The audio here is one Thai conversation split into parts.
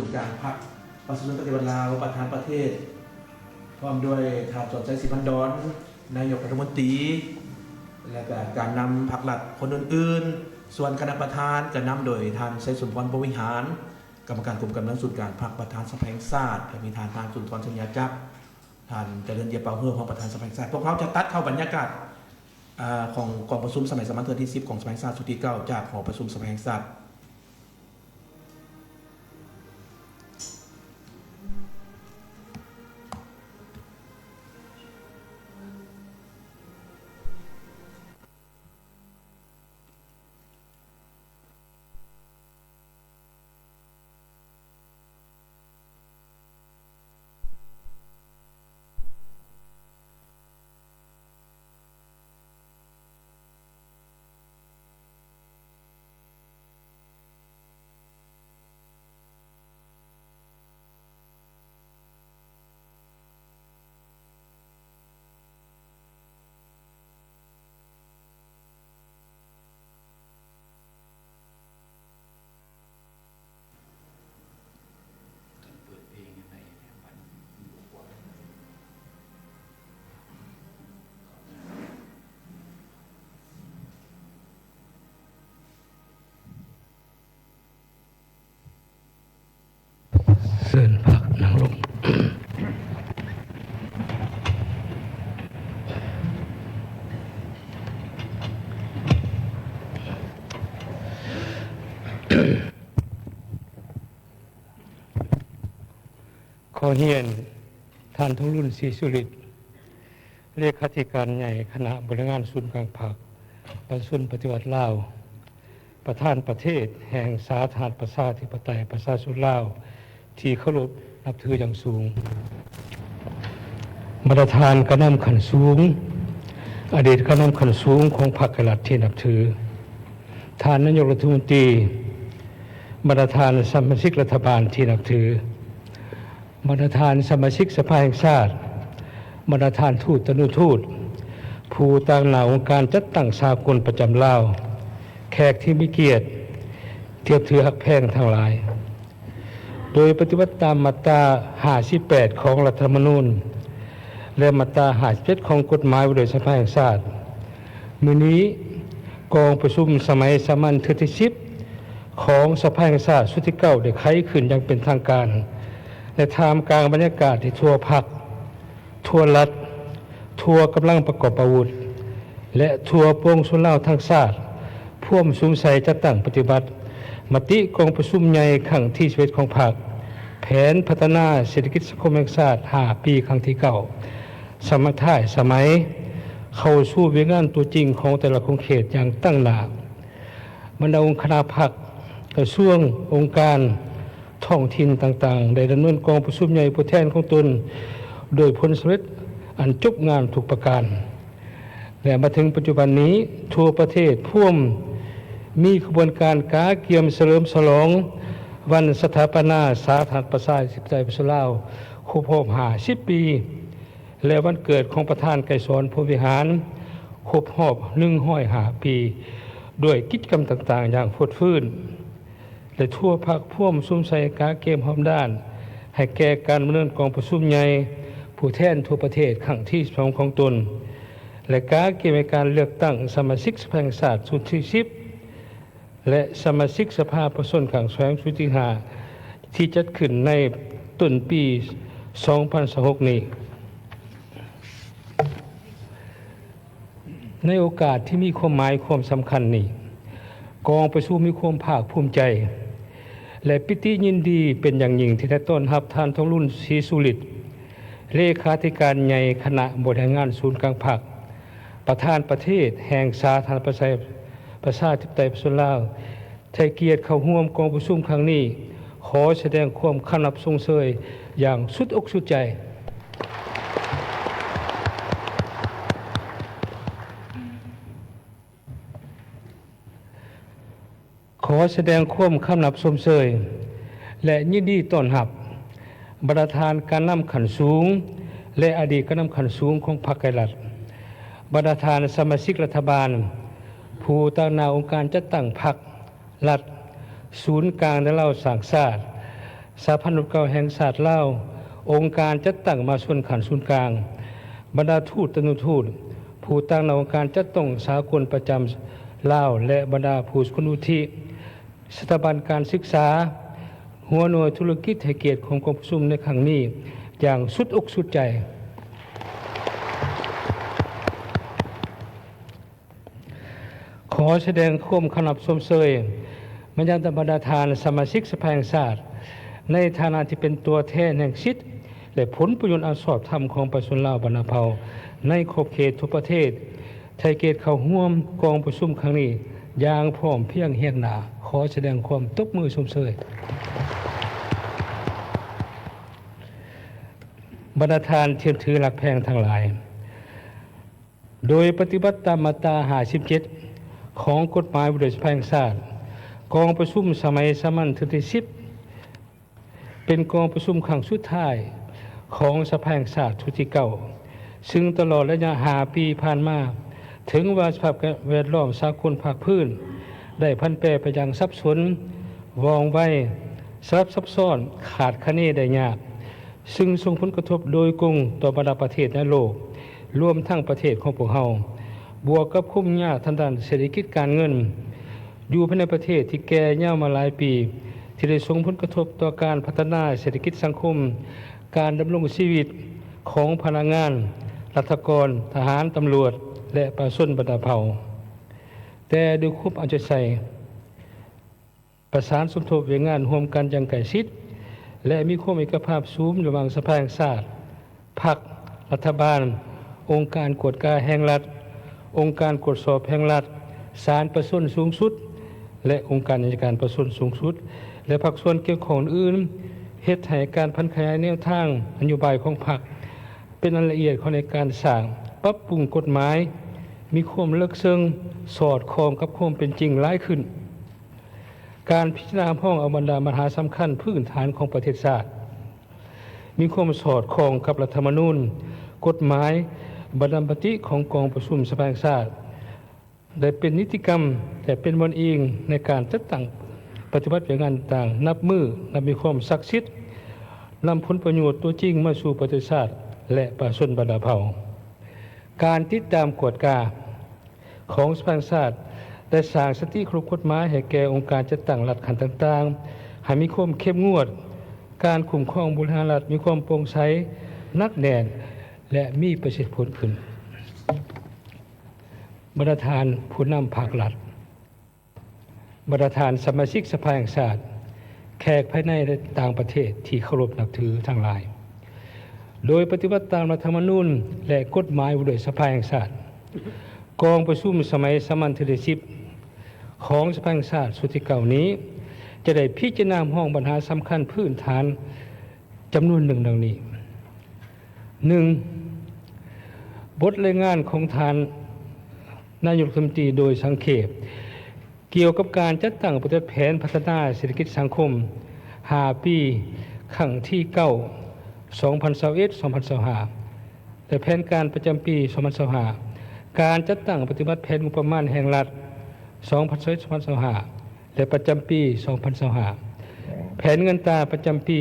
ย์กลางพรรคประชาชนปฏิวัติลาวประธานประเทศพร้อมด้วยท่านสนใจสิพันดอนนายกรัฐมนตรีและก็การนำพรรคหลักคนอื่นๆส่วนคณะประธานจะนำโดยท่านชัยสุนทร บริหารกรรมการกลุ่มกำนันศูนย์กลางพรรคประธานสภาแห่งชาติมีท่านสุนทร ชัญญาจักรท่านเจริญเยียเปาเฮือของประธานสภาแห่งชาติพวกเขาจะตัดเข้าบรรยากาศของกองประชุมสมัยสามัญเทือนที่10ของสภาแห่งชาติสุดที่9จากหอประชุมสภาแห่งชาติเชิญพักนั่งลงขอเฮียนท่านทองรุ่นศรีสุริตเลขาธิการใหญ่คณะบริหารศูนย์กลางพรรคประชาชนปฏิวัติลาวประธานประเทศแห่งสาธารณรัฐประชาธิปไตยประชาชนลาวที่เคารพนับถืออย่างสูงมาตรฐานกระนำขันสูงอดีตกระนำขันสูงของพรรคกลัดที่นับถือท่านนายกรัฐมนตรีมาตรฐานสมาชิกรัฐบาลที่นับถือมาตรฐานสมาชิกสภาแห่งชาติมาตรฐานทูตนุทูตผู้ต่างหน้าองค์การจัดตั้งสากลประจำลาวแขกที่มีเกียรติเทียบถือหักแพงทั้งหลายโดยปฏิบัติตามมาตรา58ของรัฐธรรมนูญและมาตรา57ของกฎหมายว่าโดยสภาแห่งชาติมื้อนี้กองประชุมสมัยสามัญเทือนที่10ของสภาแห่งชาติสุดที่9ได้ไขขึ้นอย่างเป็นทางการและท่ามกลางบรรยากาศที่ทั่วพรรคทั่วรัฐทั่วกำลังประกอบอาวุธและทั่วปวงชนลาวทั้งชาติร่วมสุมใส่จัดตั้งปฏิบัติมติกองประชุมใหญ่ครั้งที่11ของพรรคแผนพัฒนาเศรษฐกิจสังคมแห่งชาติ5ปีครั้งที่9สมัยท้ายสมัยเข้าสู่เวียงานตัวจริงของแต่ละโครงเขตอย่างตั้งหน้าบรรดาองค์คณะพรรคกระทรวงองค์การท้องถิ่นต่างๆได้ดำเนินกองประชุมใหญ่ผู้แทนของตนโดยผลสำเร็จอันจบงานทุกประการและมาถึงปัจจุบันนี้ทั่วประเทศพ่วมมีขบวนการกาเกียมเฉลิมฉลองวันสถาปนาสาธารณรัฐประชาธิปไตยประชาชนลาวครบรอบ50 ปีและวันเกิดของประธานไกรสอนผู้บริหารครบรอบ105 ปีด้วยกิจกรรมต่างๆอย่างฟุดฟื้นและทั่วภาคพ่วมซุ่มใส่กาเกมหอมด้านให้แก่การดำเนินกองประชุมใหญ่ผู้แทนทั่วประเทศครั้งที่2ของตนและกาเกมในการเลือกตั้งสมาชิกสภาแห่งชาติสุดที่10และสมาชิกสภาประชาชนขังแสวงสุดที่5ที่จัดขึ้นในต้นปี2026นี้ในโอกาสที่มีความหมายความสำคัญนี้กองประชุมมีความภาคภูมิใจและปิติยินดีเป็นอย่างยิ่งที่ได้ต้อนรับท่านทองรุ่นศรีสุริตเลขาธิการใหญ่คณะบริหารงานศูนย์กลางพรรคประธานประเทศแห่งสาธารณรัฐประชาธิปไตยประชาชนลาวให้เกียรติเข้าร่วมกองประชุมครั้งนี้ขอแสดงความขอบคุณส่งเสยอย่างสุดอกสุดใจขอแสดงความขอบคุณส่งเสยและยินดีต้อนรับประธานการนำขันสูงและอดีตการนำขันสูงของพรรคไกรรัฐประธานสมาชิกรัฐบาลผู้ตั้งหน้าองค์การจัดตั้งพรรครัฐศูนย์กลางและเล่าสร้างชาติ สหพันธ์เก่าแห่งชาติลาวองค์การจัดตั้งมาส่วนขันศูนย์กลางบรรดาทูตตนุทูตผู้ตั้งในองค์การจัดตั้งสากลประจำลาวและบรรดาผู้สกุลอุทิสถาบันการศึกษาหัวหน่วยธุรกิจให้เกียรติของกองประชุมในครั้งนี้อย่างสุดอกสุดใจขอแสดงความขนับชมเชยมายังบรรดาทานสมาชิกสภาแห่งชาติในฐานะที่เป็นตัวแทนแห่งสิทธิและผลประโยชน์อันชอบธรรมของประชาชนลาวบรรณเผ่าในขอบเขตทุกประเทศไทยเกตเข้าร่วมกองประชุมครั้งนี้อย่างพร้อมเพรียงเฮียงหน้าขอแสดงความตบมือชมเชยบรรดาทานเทียมถือหลักแพงทั้งหลายโดยปฏิบัติตามมาตรา57ของกฎหมายบริษัทแห่งชาติกองประชุมสมัยสามัญที่10เป็นกองประชุมครั้งสุดท้ายของสภาแห่งชาติชุดที่9ซึ่งตลอดระยะ5 ปีผ่านมาถึงว่าสภาพแวดล้อมสากลภาคพื้นได้พันแปรไปอย่างซับซ้อนวองไวซับซ้อนขาดคะเนได้ยากซึ่งส่งผลกระทบโดยกงต่อบรรดาประเทศในโลกรวมทั้งประเทศของพวกเราบวกกับคุ้มยากทางด้านเศรษฐกิจการเงินอยู่ภายในประเทศที่แก่ยาวมาหลายปีที่ได้ส่งผลกระทบต่อการพัฒนาเศรษฐกิจสังคมการดำรงชีวิตของพนักงานรัฐกรทหารตำรวจและประชาชนบรรดาเผ่าแต่ด้วยความเอาใจใส่ประสานสมทบเวียงงานร่วมกันอย่างใกล้ชิดและมีความเอกภาพสูงระหว่างสภาแห่งชาติพรรครัฐบาลองค์การกวดการแห่งรัฐองค์การตรวจสอบแห่งรัฐศาลประชาชนสูงสุดและองค์การอัยการประชาชนสูงสุดและภาคส่วนเกี่ยวข้องอื่นเฮ็ดให้การพัฒนาแนวทางนโยบายของพรรคเป็นรายละเอียดของในการสร้างปรับปรุงกฎหมายมีความลึกซึ้งสอดคล้องกับความเป็นจริงหลายขึ้นการพิจารณาพ้องเอาบรรดาปัญหาสำคัญพื้นฐานของประเทศชาติมีความสอดคล้องกับรัฐธรรมนูญกฎหมายบรรดาปฏิของกองประชุมสภาแห่งชาติได้เป็นนิติกรรมแต่เป็นมนต์อิงในการจัดตั้งปฏิบัติงานต่างนับมือนับมีความศักดิ์สิทธิ์นำผลประโยชน์ตัวจริงมาสู่ประเทศชาติและประชาชนบรรดาเผ่าการติดตามกวดกาของสภาแห่งชาติได้สร้างสติครบกฎหมายให้แก่องค์การจัดตั้งรัฐขันธ์ต่างๆให้มีความเข้มงวดการคุ้มครองบริหารรัฐมีความโปร่งใสนักแน่นและมีประสิทธิผลขึ้นบรรดาทานผู้นำภาครัฐบรรดาทานสมาชิกสภาแห่งชาติแขกภายในและต่างประเทศที่เคารพนับถือทั้งหลายโดยปฏิบัติตามรัฐธรรมนูญและกฎหมายโดยสภาแห่งชาติกองประชุมสมัยสามัญที่10ของสภาแห่งชาติสุดที่9นี้จะได้พิจารณาห้องปัญหาสำคัญพื้นฐานจำนวนหนึ่งดังนี้ 1. บทรายงานของท่านนายกรัฐมนตรีโดยสังเขปเกี่ยวกับการจัดตั้งปฏิบัติแผนพัฒนาเศรษฐกิจสังคม5 ปีครั้งที่9 2021-2025 และแผนการประจำปี 2025 การจัดตั้งปฏิบัติแผนงบประมาณแห่งรัฐ 2021-2025 และประจำปี 2025 แผนเงินตราประจำปี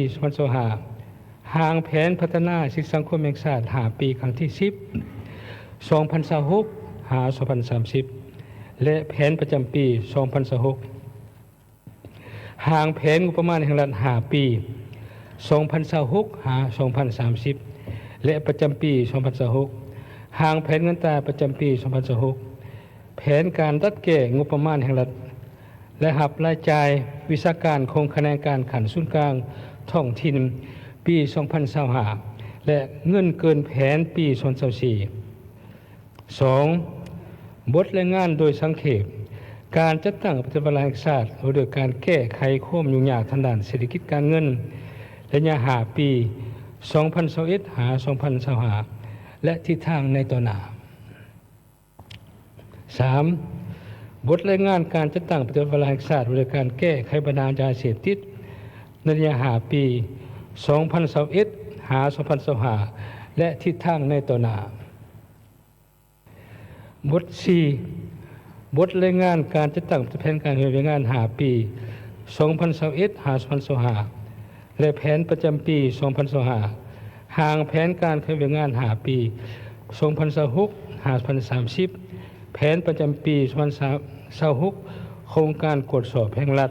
2025 ห่างแผนพัฒนาสิทธิสังคมแห่งชาติ5 ปีครั้งที่ 10 2026-2030 และแผนประจำปี 2026 ห่างแผนงบประมาณแห่งรัฐ5 ปี 2026-2030 และประจำปี 2026 ห่างแผนเงินตราประจำปี 2026 แผนการจัดแก้งบประมาณแห่งรัฐและหับรายจ่ายวิชาการโครงคะแนนการขันศูนย์กลางท้องถิ่นปี 2025 และเงินเกินแผนปี 2024 2. บทรายงานโดยสังเขปการจัดตั้งปฏิบัติแห่งชาติโดยการแก้ไขความยุ่งยากทางด้านเศรษฐกิจการเงินระยะ5 ปี 2021-2025 และทิศทางในต่อหน้า 3. บทรายงานการจัดตั้งปฏิบัติแห่งชาติโดยการแก้ไขปัญหายาเสพติดในระยะ5 ปี 2021-2025 และทิศทางในต่อหน้า บท 4. บทรายงานการจัดตั้งแผนการดำเนินงาน5 ปี 2021-2025 และแผนประจำปี 2025 ห่างแผนการเคลื่อนงาน5ปี 2026-2030 แผนประจำปี 2026 โครงการกวดสอบแห่งรัฐ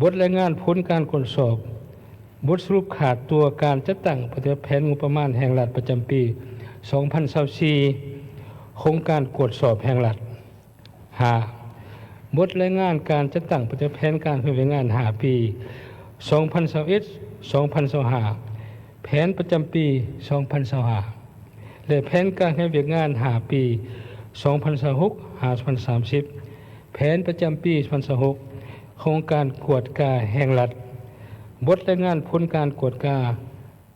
บทรายงานผลการกวดสอบบทสรุปขาดตัวการจัดตั้งปฏิบัติแผนงบประมาณแห่งรัฐประจำปี 2024 โครงการกวดสอบแห่งรัฐ 5. บทรายงานการจัดตั้งปฏิบัติแผนการเคลื่อนงาน5ปี 2021-2025 แผนประจำปี 2025 และแผนการเคลื่อนงาน5ปี 2026-2030 แผนประจำปี 2026 โครงการกวดกาแห่งรัฐบทรายงานผลการกวดกา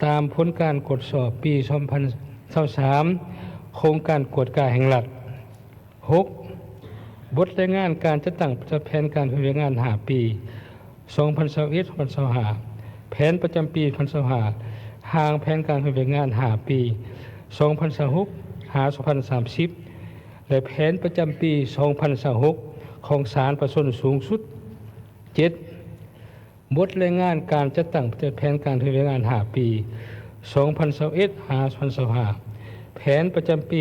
ตามผลการกวดสอบปี 2023 โครงการกวดกาแห่งรัฐ 6. บทรายงานการจัดตั้งแผนการเคลื่อนงาน5ปี 2021-2025 แผนประจำปี 2025 ห่างแผนการเคลื่อนงาน5ปี 2026-2030 และแผนประจำปี 2026 ของศาลประชาชนสูงสุด 7. บทรายงานการจัดตั้งแผนการเคลื่อนงาน5ปี 2021-2025 แผนประจำปี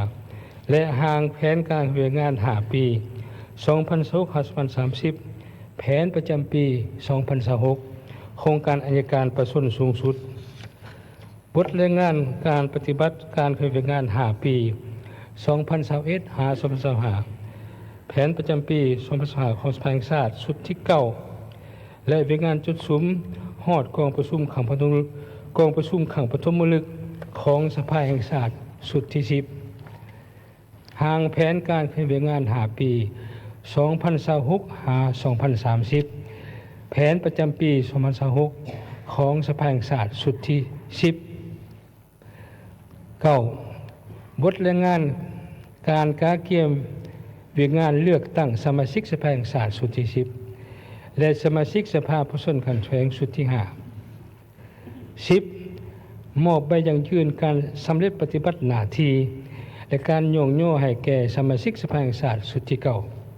2025 และห่างแผนการเคลื่อนงาน5ปี 2026-2030 แผนประจำปี 2026 โครงการอัยการประชาชนสูงสุด บทรายงานการปฏิบัติการเคลื่อนงาน5ปี 2021-2025 แผนประจำปี 2025 ของสภาแห่งชาติสุดที่ 9 และวิงานจุดสุมฮอดกองประชุมขังปฐมฤกษ์ของสภาแห่งชาติสุดที่ 10 ห่างแผนการเคลื่อนงาน5ปี 2026-2030 แผนประจำปี 2026 ของสภาแห่งชาติสุดที่ 10 9. บทรายงานการกาเกียมวิงานเลือกตั้งสมาชิกสภาแห่งชาติสุดที่ 10 และสมาชิกสภาผู้แทนขันแขวงสุดที่ 5 10. มอบใบยังยืนการสำเร็จปฏิบัติหน้าที่และการโยงโย่ให้แก่สมาชิกสภาแห่งชาติสุดที่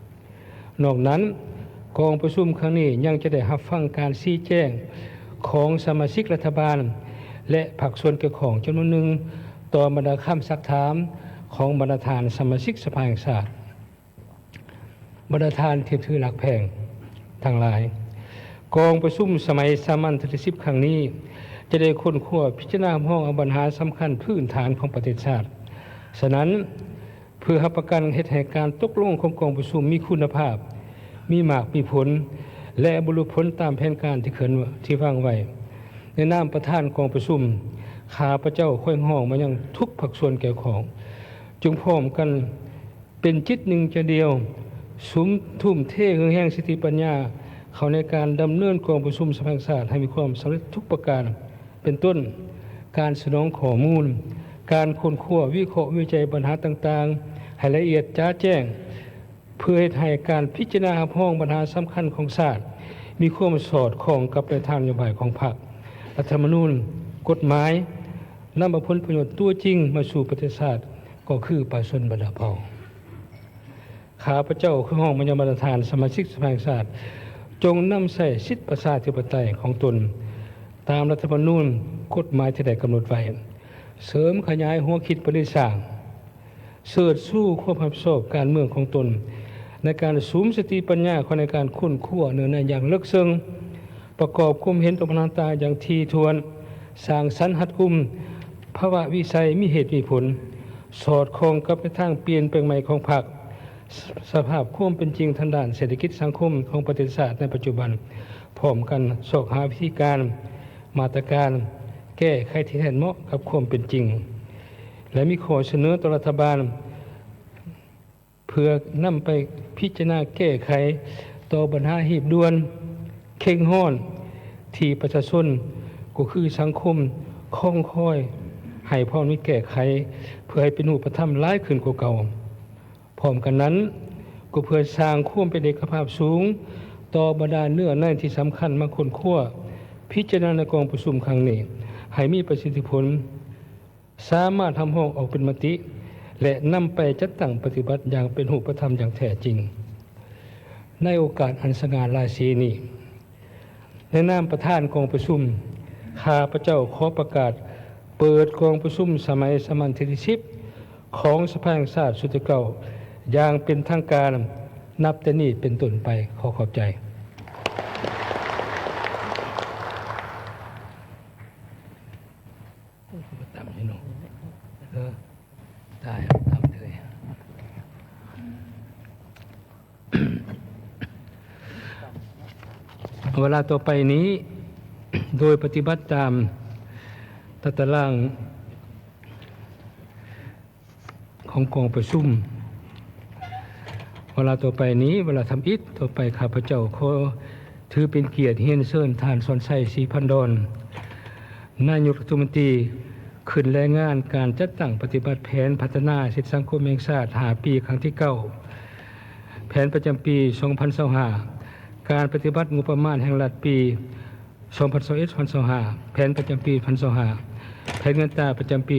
9 นอกนั้นกองประชุมครั้งนี้ยังจะได้รับฟังการชี้แจงของสมาชิกรัฐบาลและภาคส่วนเกี่ยวข้องจำนวนหนึ่งต่อบรรดาคำซักถามของบรรดาทานสมาชิกสภาแห่งชาติบรรดาทานที่ถือหลักแพงทั้งหลายกองประชุมสมัยสามัญที่10ครั้งนี้จะได้ค้นคว้าพิจารณาห้องเอาปัญหาสำคัญพื้นฐานของประเทศชาติฉะนั้นเพื่อรับประกันเหตุให้การตกลงของกองประชุมมีคุณภาพมีมากมีผลและบรรลุผลตามแผนการที่วางไว้ในนามประธานกองประชุมข้าพเจ้าค่อยห้องมายังทุกภาคส่วนเกี่ยวของจงพร้อมกันเป็นจิตหนึ่งใจเดียวสุมทุ่มเทแห่งสติปัญญาเข้าในการดำเนินกองประชุมสภาแห่งชาติให้มีความสำเร็จทุกประการเป็นต้นการสนองข้อมูลการค้นคว้าวิเคราะห์วิจัยปัญหาต่างๆให้ละเอียดจ้าแจ้งเพื่อให้การพิจารณาห้องปัญหาสำคัญของชาติมีความสอดคล้องกับแนวทางนโยบายของพรรครัฐธรรมนูญกฎหมายนำมาผลประโยชน์ตัวจริงมาสู่ประเทศชาติก็คือประชาชนบรรดาเผ่าข้าพเจ้าคือห้องมัญญบรรทานสมาชิกสภาแห่งชาติจงนำใส่สิทธิประชาธิปไตยของตนตามรัฐธรรมนูญกฎหมายที่ได้กำหนดไว้เสริมขยายหัวคิดประดิษฐ์สร้างเสริฐสู้ความรับผิดชอบการเมืองของตนในการสูมสติปัญญาของในการค้นคว้าเนื้อในอย่างลึกซึ้งประกอบความเห็นต่อปัญหาต่างอย่างถี่ถ้วนสร้างสรรค์หัดกุมภาวะวิสัยมีเหตุมีผลสอดคล้องกับทางเปลี่ยนแปลงใหม่ของพรรคสภาพความเป็นจริงทางด้านเศรษฐกิจสังคมของประเทศชาติในปัจจุบันพร้อมกันสอกหาวิธีการมาตรการแก้ไขที่แท้เหมาะกับความเป็นจริงและมีข้อเสนอต่อรัฐบาลเพื่อนำไปพิจารณาแก้ไขต่อปัญหาหีบด่วนเข่งห้อนที่ประชาชนก็คือสังคมคล่องค่อยให้พร้อมนี้แก้ไขเพื่อให้เป็นรูปธรรมร้ายขึ้นกว่าเก่าพร้อมกันนั้นก็เพื่อสร้างความเป็นเอกภาพสูงต่อบรรดาเนื้อในที่สำคัญมาค้นคว้าพิจารณาในกองประชุมครั้งนี้ให้มีประสิทธิผลสามารถทำห้องออกเป็นมติและนำไปจัดตั้งปฏิบัติอย่างเป็นรูปธรรมอย่างแท้จริงในโอกาสอันสง่าราศีนี้ ในนามประธานกองประชุมข้าพเจ้าขอประกาศเปิดกองประชุมสมัยสามัญที่10ของสภาแห่งชาติสุดที่เก้าอย่างเป็นทางการนับแต่นี้เป็นต้นไปขอขอบใจตามนี่น้องได้ตามเลย เวลาต่อไปนี้โดยปฏิบัติตามตารางของกองประชุมเวลาต่อไปนี้เวลาทำอิฐต่อไปข้าพเจ้าขอถือเป็นเกียรติเฮียนเชิญท่านสอนชัยศรีพันดรนายกรัฐมนตรีขึ้นรายงานการจัดตั้งปฏิบัติแผนพัฒนาสิทธิสังคมแห่งชาติ5 ปีครั้งที่9แผนประจำปี 2025การปฏิบัติงบประมาณแห่งรัฐปี 2021-2025 แผนประจำปี 2025 แผนเงินตราประจำปี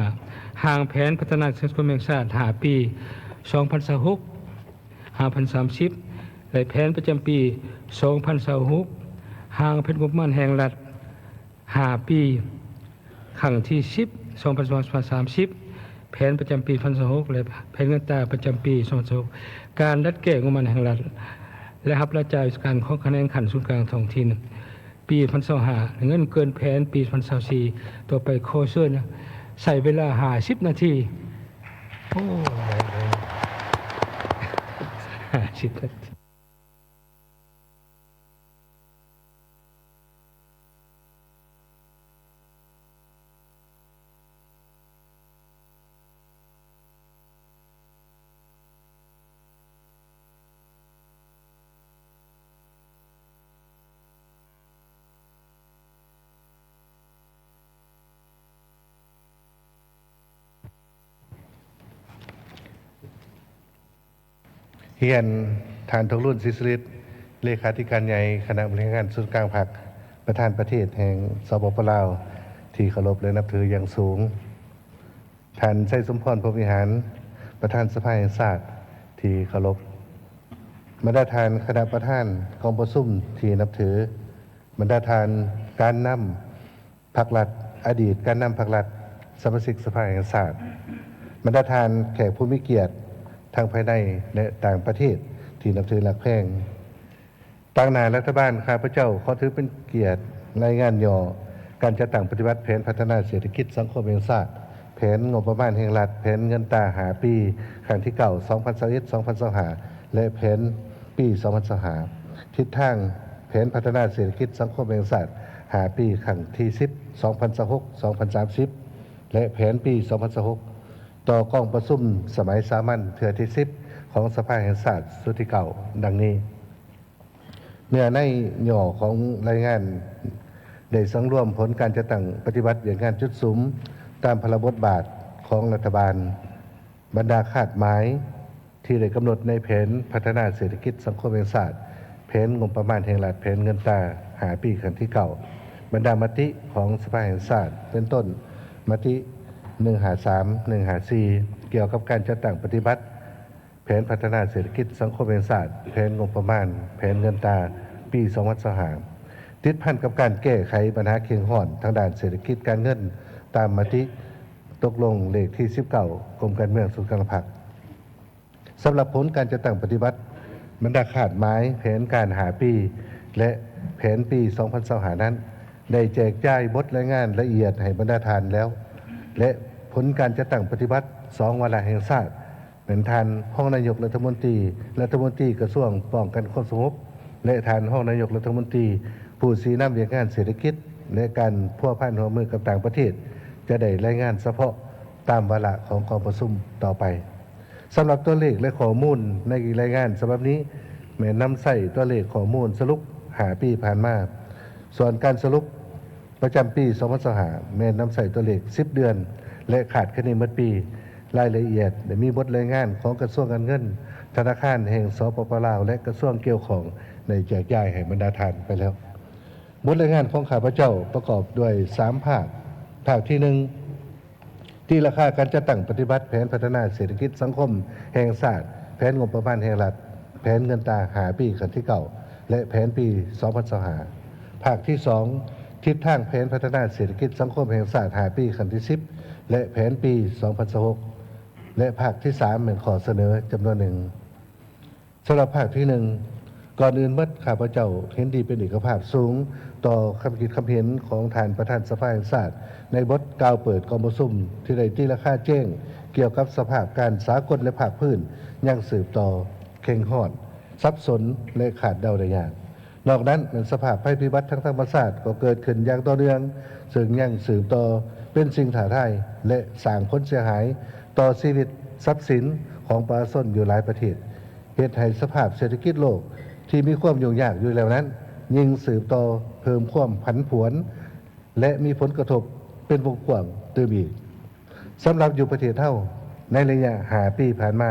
2025 ห่างแผนพัฒนาสังคมแห่งชาติ5 ปี 2026-2030 และแผนประจำปี 2026 ห่างแผนงบประมาณแห่งรัฐ5 ปีครั้งที่10 2030 แผนประจำปี 2026 และแผนเงินตราประจำปี 2026 การจัดแก้งบประมาณแห่งรัฐและรับราชการของคะแนนขันศูนย์กลางท้องถิ่นปี2025เงินเกินแผนปี2024ต่อไปโคเชิญใส่เวลา50 นาทีโอ้50 นาทีเฮียนฐานทองรุ่นศิษริศเลขาธิการใหญ่คณะบริหารงานส่วนกลางพรรคประธานประเทศแห่งสปป.ลาวที่เคารพและนับถืออย่างสูงท่านชัยสมพรพรหมวิหารประธานสภาแห่งชาติที่เคารพบรรดาทานคณะประธานกองประชุมที่นับถือบรรดาทานการนำพรรครัฐอดีตการนำพรรครัฐสมาชิกสภาแห่งชาติบรรดาทานแขกผู้มีเกียรติทางภายในและต่างประเทศที่นับถือหลักแพงต่างหน้ารัฐบาลข้าพเจ้าขอถือเป็นเกียรติรายงานย่อการจัดตั้งปฏิบัติแผนพัฒนาเศรษฐกิจสังคมแห่งชาติแผนงบประมาณแห่งรัฐแผนเงินตรา5 ปีครั้งที่2021-2025และแผนปี 2025ทิศทางแผนพัฒนาเศรษฐกิจสังคมแห่งชาติ5 ปีครั้งที่10 2026-2030 และแผนปี 2026ต่อกองประชุมสมัยสามัญเทื่อที่10ของสภาแห่งชาติสุดที่เก่าดังนี้เนื้อในย่อของรายงานได้สังรวมผลการจัดตั้งปฏิบัติอย่างงานจุดสุมตามพระบทบาทของรัฐบาลบรรดาคาดหมายที่ได้กำหนดในแผนพัฒนาเศรษฐกิจสังคมแห่งชาติแผนงบประมาณแห่งรัฐแผนเงินตรา5 ปีครั้งที่9บรรดามติของสภาแห่งชาติเป็นต้นมติ153 154เกี่ยวกับการจัดตั้งปฏิบัติแผนพัฒนาเศรษฐกิจสังคมแห่งชาติแผนงบประมาณแผนเงินตราปี2025ติดพันกับการแก้ไขปัญหาเคียงห่อนทางด้านเศรษฐกิจการเงินตามมติตกลงเลขที่19กรมการเมืองส่วนกลางพรรคสำหรับผลการจัดตั้งปฏิบัติบรรดาขาดหมายแผนการ5 ปีและแผนปี2025นั้นได้แจกจ่ายบทรายงานละเอียดให้บรรดาทานแล้วและผลการจัดตั้งปฏิบัติ2 วาระแห่งชาติเป็นทานห้องนายกรัฐมนตรีกระทรวงป้องกันความสงบและทานห้องนายกรัฐมนตรีผู้ชี้นำเรื่องงานเศรษฐกิจและการพัวพันร่วมมือกับต่างประเทศจะได้รายงานเฉพาะตามวาระของกองประชุมต่อไปสำหรับตัวเลขและข้อมูลในรายงานฉบับนี้แม่นำใส่ตัวเลขข้อมูลสรุป5 ปีผ่านมาส่วนการสรุปประจำปี2025แม่นำใส่ตัวเลข10 เดือนและขาดคะแนนเมื่อปีรายละเอียดได้มีบทรายงานของกระทรวงการเงินธนาคารแห่งสปป.ลาวและกระทรวงเกี่ยวข้องในแจกจ่ายให้บรรดาทานไปแล้วบทรายงานของข้าพเจ้าประกอบด้วย3 ภาคที่1ที่ราคาการจัดตั้งปฏิบัติแผนพัฒนาเศรษฐกิจสังคมแห่งชาติแผนงบประมาณแห่งรัฐแผนเงินตรา5 ปีครั้งที่9และแผนปี2025 ภาคที่2ทิศทางแผนพัฒนาเศรษฐกิจสังคมแห่งชาติ5ปีขั้นที่10และแผนปี2026และภาคที่3เป็นข้อเสนอจำนวนหนึ่งสำหรับภาคที่1ก่อนอื่นเมื่อข้าพเจ้าเห็นดีเป็นเอกภาพสูงต่อคำคิดคำเห็นของท่านประธานสภาแห่งชาติในบทกล่าวเปิดกองประชุมที่ได้ตีราคาแจ้งเกี่ยวกับสภาพการสากลและภาคพื้นยังสืบต่อเข่งหอดซับซ้อนและขาดเดาได้ยากนอกนั้นสภาพภัยพิบัติทางธรรมชาติก็เกิดขึ้นอย่างต่อเนื่องซึ่งยังสืบต่อเป็นสิ่งท้าทายและสร้างผลเสียหายต่อชีวิตทรัพย์สินของประชาชนอยู่หลายประเทศเหตุให้สภาพเศรษฐกิจโลกที่มีความยุ่งยากอยู่แล้วนั้นยิ่งสืบต่อเพิ่มความผันผวนและมีผลกระทบเป็นวงกว้างตื้ออีกสำหรับอยู่ประเทศเท่าในระยะ5 ปีผ่านมา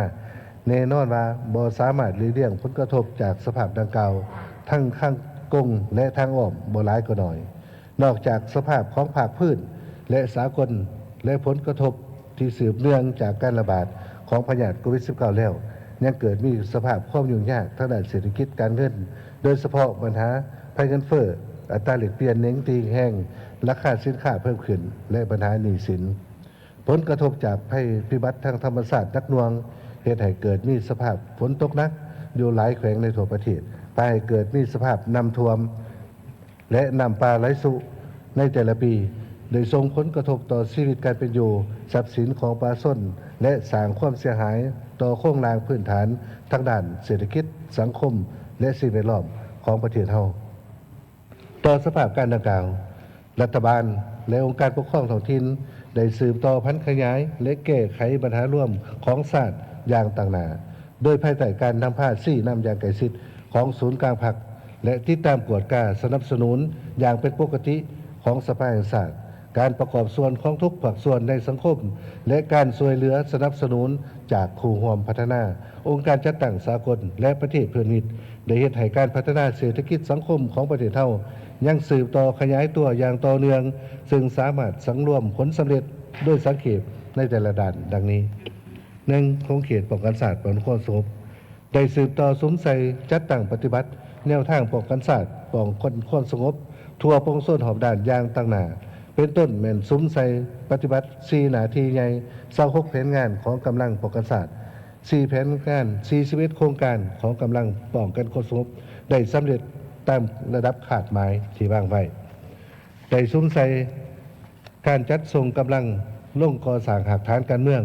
แน่นอนว่าบ่สามารถหลีกเลี่ยงผลกระทบจากสภาพดังกล่าวทั้งข้างกงและทางอ้อมบ่หลายก็น้อยนอกจากสภาพของภาคพื้นและสากลและผลกระทบที่สืบเนื่องจากการระบาดของพยาธิโควิด -19 แล้วยังเกิดมีสภาพความยุ่งยากทางด้านเศรษฐกิจการเงินโดยเฉพาะปัญหาภัยเงินเฟ้ออัตราแลกเปลี่ยนเน้นตีแห้งราคาสินค้าเพิ่มขึ้นและปัญหาหนี้สินผลกระทบจากภัยพิบัติทางธรรมชาติหนักหน่วงเหตุให้เกิดมีสภาพฝนตกหนักอยู่หลายแขวงในทั่วประเทศพาให้เกิดมีสภาพน้ำท่วมและน้ำป่าไหลสู่ในแต่ละปีโดยส่งผลกระทบต่อชีวิตการเป็นอยู่ทรัพย์สินของประชาชนและสร้างความเสียหายต่อโครงสร้างพื้นฐานทางด้านเศรษฐกิจสังคมและสิ่งแวดล้อมของประเทศเฮาต่อสภาพการดังกล่าวรัฐบาลและองค์การปกครองท้องถิ่นได้สืบต่อพันขยายและแก้ไขปัญหาร่วมของชาติอย่างต่างหน้าโดยภายใต้การนำพาซี่นำอย่างใกล้ชิดของศูนย์กลางพรรคและติดตามกวดกาสนับสนุนอย่างเป็นปกติของสภาแห่งชาติการประกอบส่วนของทุกภาคส่วนในสังคมและการช่วยเหลือสนับสนุนจากคู่ร่วมพัฒนาองค์การจัดตั้งสากลและประเทศเพื่อนมิตรได้เฮ็ดให้การพัฒนาเศรษฐกิจสังคมของประเทศเฮายังสืบต่อขยายตัวอย่างต่อเนื่องซึ่งสามารถสังรวมผลสำเร็จด้วยสังเขปในแต่ละด้านดังนี้1ของเขตป้องกันศาสตร์ป้องกันความสงบได้สืบต่อสมใส่จัดตั้งปฏิบัติแนวทางป้องกันศาสตร์ป้องกันความสงบทั่วปวงชนหอบด้านอย่างต่างหน้าเป็นต้นแม่นซุ้มใส่ปฏิบัติ4หน้าที่ใหญ่26แผนงานของกำลังป้องกันศาสตร์4แผนงาน41โครงการของกำลังป้องกันความสงบได้สำเร็จตามระดับขาดหมายที่วางไว้ได้ซุ้มใส่การจัดส่งกำลังลงก่อสร้างหากฐานการเมือง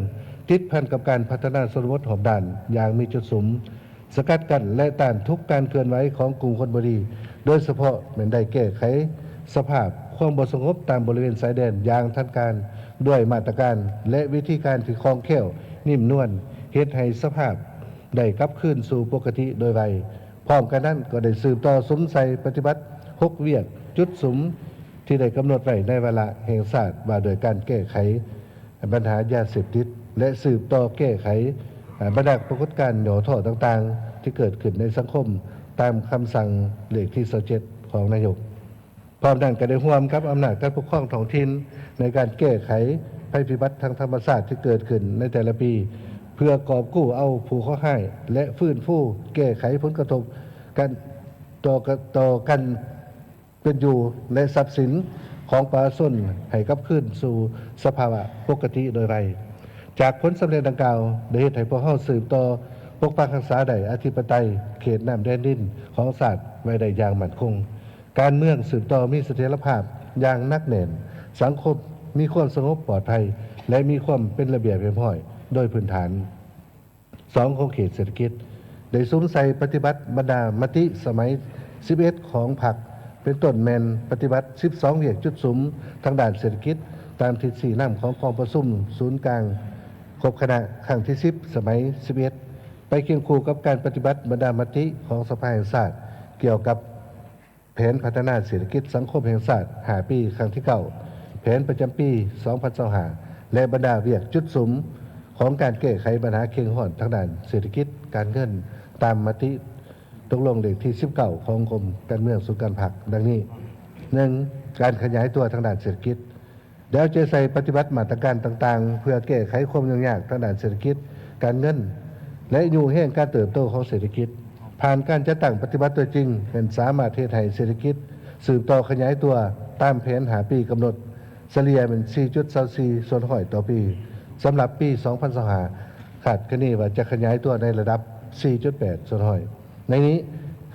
ติดพันกับการพัฒนาชนบทหอบด้านอย่างมีจุดสุมสกัดกั้นและต้านทุกการเคลื่อนไหวของกลุ่มคนบดีโดยเฉพาะแม้นได้แก้ไขสภาพความบ่สงบตามบริเวณชายแดนอย่างทันการด้วยมาตรการและวิธีการที่คล่องแคล่วนิ่มนวลเฮ็ดให้สภาพได้กลับคืนสู่ปกติโดยไวพร้อมกันนั้นก็ได้สืบต่อสมใส่ปฏิบัติ6เวียกจุดสุมที่ได้กำหนดไว้ในวาระแห่งชาติว่าโดยการแก้ไขปัญหายาเสพติดและสืบต่อแก้ไขบรรดาปรากฏการณ์หย่อท่อต่างๆที่เกิดขึ้นในสังคมตามคำสั่งเลขที่27ของนายกพร้อมดังก็ได้ร่วมกับอำนาจการปกครองท้องถิ่นในการแก้ไขภัยพิบัติทางธรรมชาติที่เกิดขึ้นในแต่ละปีเพื่อกอบกู้เอาผู้เข้าให้และฟื้นฟูแก้ไขผลกระทบกันต่อกันเป็นอยู่และทรัพย์สินของประชาชนให้กลับคืนสู่สภาวะปกติโดยไวจากผลสำเร็จดังกล่าวได้เฮ็ดให้พวกเฮาสืบต่อปกปักรักษาได้อธิปไตยเขตน้ำแดนดินของชาติไว้ได้อย่างมั่นคงการเมืองสืบต่อมีเสถียรภาพอย่างนักแน่นสังคมมีความสงบปลอดภัยและมีความเป็นระเบียบเรียบร้อยโดยพื้นฐาน2ของเขตเศรษฐกิจได้ซุ้มใส่ปฏิบัติบรรดามติสมัย11ของพรรคเป็นต้นแมนปฏิบัติ12เวียกจุดสุมทางด้านเศรษฐกิจตามทิศ4น้ำของกองประชุมศูนย์กลางครบคณะครั้งที่10สมัย11ไปเคียงคู่กับการปฏิบัติบรรดามติของสภาแห่งชาติเกี่ยวกับแผนพัฒนาเศรษฐกิจสังคมแห่งชาติ5ปีครั้งที่9แผนประจำปี2025และบรรดาเวียกจุดสุมของการแก้ไขปัญหาเคียงห่อนทางด้านเศรษฐกิจการเงินตามมติตกลงเลขที่19ของกรมการเมืองสู่การพรรคดังนี้ 1. การขยายตัวทางด้านเศรษฐกิจเดี๋ยวจะใส่ปฏิบัติมาตรการต่างๆเพื่อแก้ไขความยุ่งยากทางด้านเศรษฐกิจการเงินและอยู่แห่งการเติบโตของเศรษฐกิจผ่านการจัดตั้งปฏิบัติตัวจริงเป็นสามารถเฮ็ดให้เศรษฐกิจ สืบต่อขยายตัวตามแผนหาปีกำหนดเฉลี่ยเป็น 4.24 ส่วนห้อยต่อปีสำหรับปี 2025คาดคะเนว่าจะขยายตัวในระดับ 4.8 ส่วนห้อยในนี้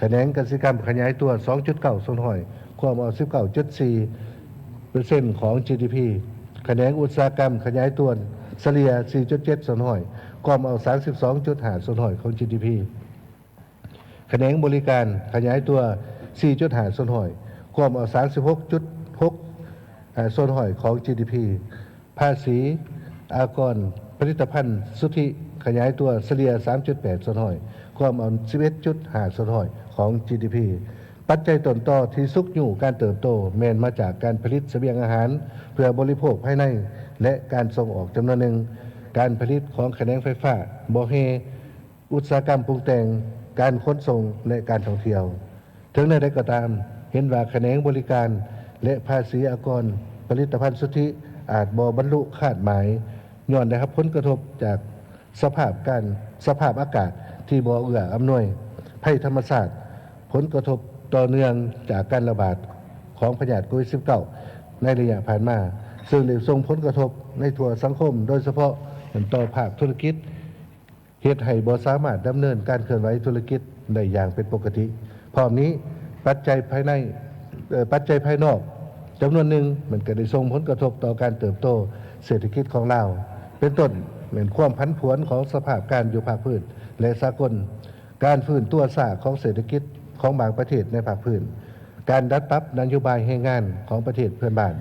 คะแนนกสิกรรมขยายตัว 2.9 ส่วนห้อยความเอา 19.4% ของ GDP คะแนนอุตสาหกรรมขยายตัวเฉลี่ย 4.7 ส่วนห้อยความเอา 32.5 ส่วนห้อยของ GDP คะแนนบริการขยายตัว 4.5 ส่วนห้อยความเอา 36.6 ส่วนห้อยของ GDP ภาษีอากรผลิตภัณฑ์สุทธิขยายตัวเฉลี่ย 3.8 ส่วนห้อยความเอา 11.5 ส่วนห้อยของ GDP ปัจจัยต้นต่อที่ซุกอยู่การเติบโตแม้นมาจากการผลิตเสบียงอาหารเพื่อบริโภคภายในและการส่งออกจำนวนหนึ่งการผลิตของคะแนนไฟฟ้าบ่อเฮอุตสาหกรรมปรุงแต่งการขนส่งและการท่องเที่ยวถึงในใดก็ตามเห็นว่าคะแนนบริการและภาษีอากรผลิตภัณฑ์สุทธิอาจบ่บรรลุคาดหมายย้อนได้รับผลกระทบจากสภาพอากาศที่บ่เอื้ออำนวยภัยธรรมชาติผลกระทบต่อเนื่องจากการระบาดของพยาธิโควิด -19 ในระยะผ่านมาซึ่งได้ส่งผลกระทบในทั่วสังคมโดยเฉพาะต่อภาคธุรกิจเหตุให้บ่สามารถดำเนินการเคลื่อนไหวธุรกิจได้อย่างเป็นปกติพร้อมนี้ปัจจัยภายนอกจำนวนหนึ่งมันก็ได้ส่งผลกระทบต่อการเติบโตเศรษฐกิจของเราเป็นต้นเหมือนความผันผวนของสภาพการอยู่ภาคพื้นและสากลการฟื้นตัวช้าของเศรษฐกิจของบางประเทศในภาคพื้นการดัดปรับนโยบายแรงงานของประเทศเพื่อนบ้าน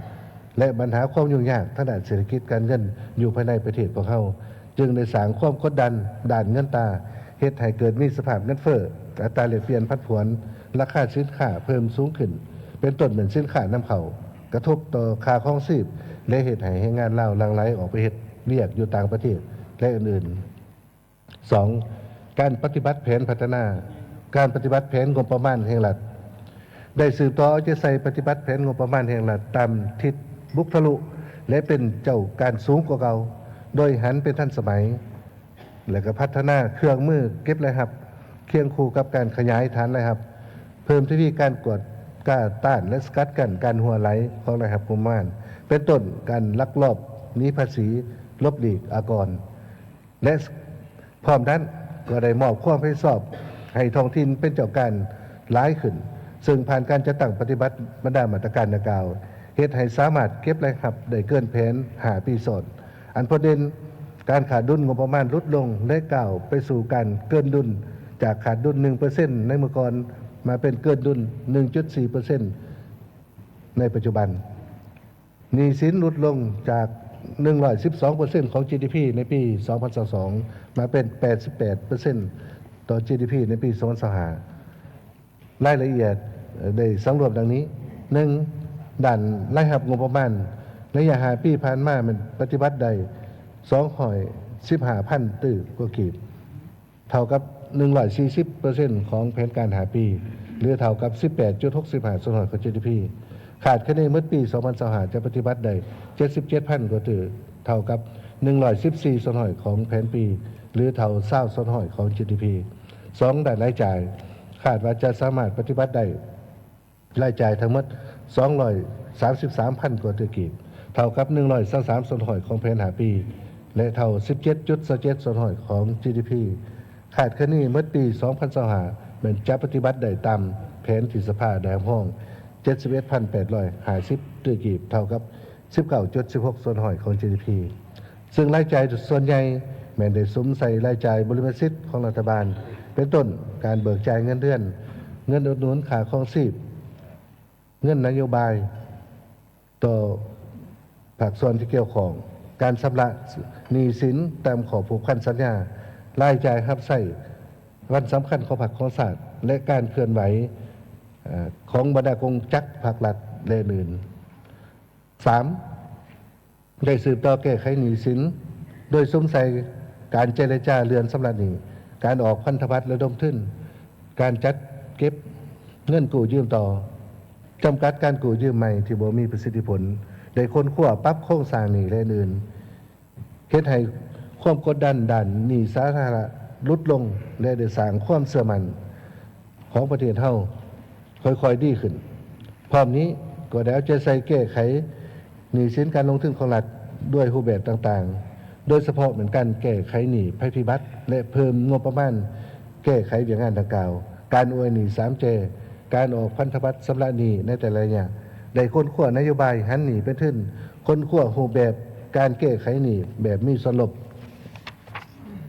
และปัญหาความยุ่งยากทางด้านเศรษฐกิจการเงินอยู่ภายในประเทศของเราจึงได้สร้างความกดดันด้านเงินตราเฮ็ดให้เกิดมีสภาพเงินเฟ้ออัตราแลกเปลี่ยนผันผวนราคาสินค้าเพิ่มสูงขึ้นเป็นต้นเหมือนสินค้านำเข้ากระทบต่อค่าครองชีพและเฮ็ดให้แรงงานลาวหลั่งไหลออกไปเฮ็ดเวียกอยู่ต่างประเทศและอื่นๆ 2. การปฏิบัติแผนพัฒนาการปฏิบัติแผนงบประมาณแห่งรัฐได้สืบต่อเอาใจใส่ปฏิบัติแผนงบประมาณแห่งรัฐตามทิศบุกทะลุและเป็นเจ้าการสูงกว่าเก่าโดยหันเป็นทันสมัยและก็พัฒนาเครื่องมือเก็บรายรับเคียงคู่กับการขยายฐานรายรับเพิ่มทวีการกวดกล้าต้านและสกัดกั้นการหัวไหลของรายรับงบประมาณเป็นต้นการลักลอบหนีภาษีลบหลีกอากรและพร้อมนั้นก็ได้มอบความรับผิดชอบให้ท้องถิ่นเป็นเจ้าการหลายขึ้นซึ่งผ่านการจัดตั้งปฏิบัติบรรดามาตรการดังกล่าวเฮ็ดให้สามารถเก็บรายรับได้เกินแผน5 ปีซ้อนอันประเด็นการขาดดุลงบประมาณลดลงและก้าวไปสู่การเกินดุลจากขาดดุล 1% ในเมื่อก่อนมาเป็นเกินดุล 1.4% ในปัจจุบันหนี้สินลดลงจาก 112% ของ GDP ในปี 2022 มาเป็น 88% ต่อ GDP ในปี 2025 รายละเอียดได้สำรวจดังนี้ 1. ด้านรายรับงบประมาณระยะ5 ปีผ่านมามันปฏิบัติได้215,000 ตื้อกว่ากีบเท่ากับ 140% ของแผนการ5 ปีหรือเท่ากับ 18.65% ของ GDP ขาดคะแนนเมื่อปี 2025 จะปฏิบัติได้ 77,000 กว่าตื้อเท่ากับ 114% ของแผนปีหรือเท่า20% ของ GDP 2. ด้านรายจ่ายคาดว่าจะสามารถปฏิบัติได้รายจ่ายทั้งหมด 233,000 กว่าตื้อกีบเท่ากับ 123% ของแผน5 ปีและเท่า 17.27% ของ GDP ขาดคะแนนเมื่อปี 2025 เหมือนจะปฏิบัติได้ตามแผนที่สภาได้ห้อง 71,850 ตื้อกีบเท่ากับ 19.16% ของ GDP ซึ่งรายจ่ายส่วนใหญ่แม้ได้สุมใส่รายจ่ายบริษัทสิทธิ์ของรัฐบาลเป็นต้นการเบิกจ่ายเงินเดือนเงินอุดหนุนค่าครองชีพเงินนโยบายต่อภาคส่วนที่เกี่ยวข้องการชำระหนี้สินตามข้อผูกพันสัญญารายจ่ายรับใช้วันสำคัญของภาคของชาติและการเคลื่อนไหวของบรรดากงจักรภาครัฐและอื่น 3. ได้สืบต่อแก้ไขหนี้สินโดยสมใส่การเจรจาเรือนสำรับหนี้การออกพันธบัตรระดมทุนการจัดเก็บเงินกู้ยืมต่อจำกัดการกู้ยืมใหม่ที่บ่มีประสิทธิผลได้ค้นคว้าปรับโครงสร้างหนี้และอื่นเฮ็ดให้ความกดดันด้านหนี้สาธารณะลดลงและได้สร้างความเชื่อมั่นของประเทศเฮาค่อยๆดีขึ้น พร้อมนี้ก็ได้เอาใจใส่แก้ไขหนี้สินการลงทุนของรัฐด้วยรูปแบบต่างๆโดยเฉพาะเหมือนกันแก้ไขหนี้ภัยพิบัติและเพิ่มงบประมาณแก้ไขเวียงงานดังกล่าวการอวยหนี้3J การออกพันธบัตรชำระหนี้ในแต่ละระยะได้ค้นคว้านโยบายหันหนี้เป็นทุนค้นคว้ารูปแบบการแก้ไขหนี้แบบมีสลบ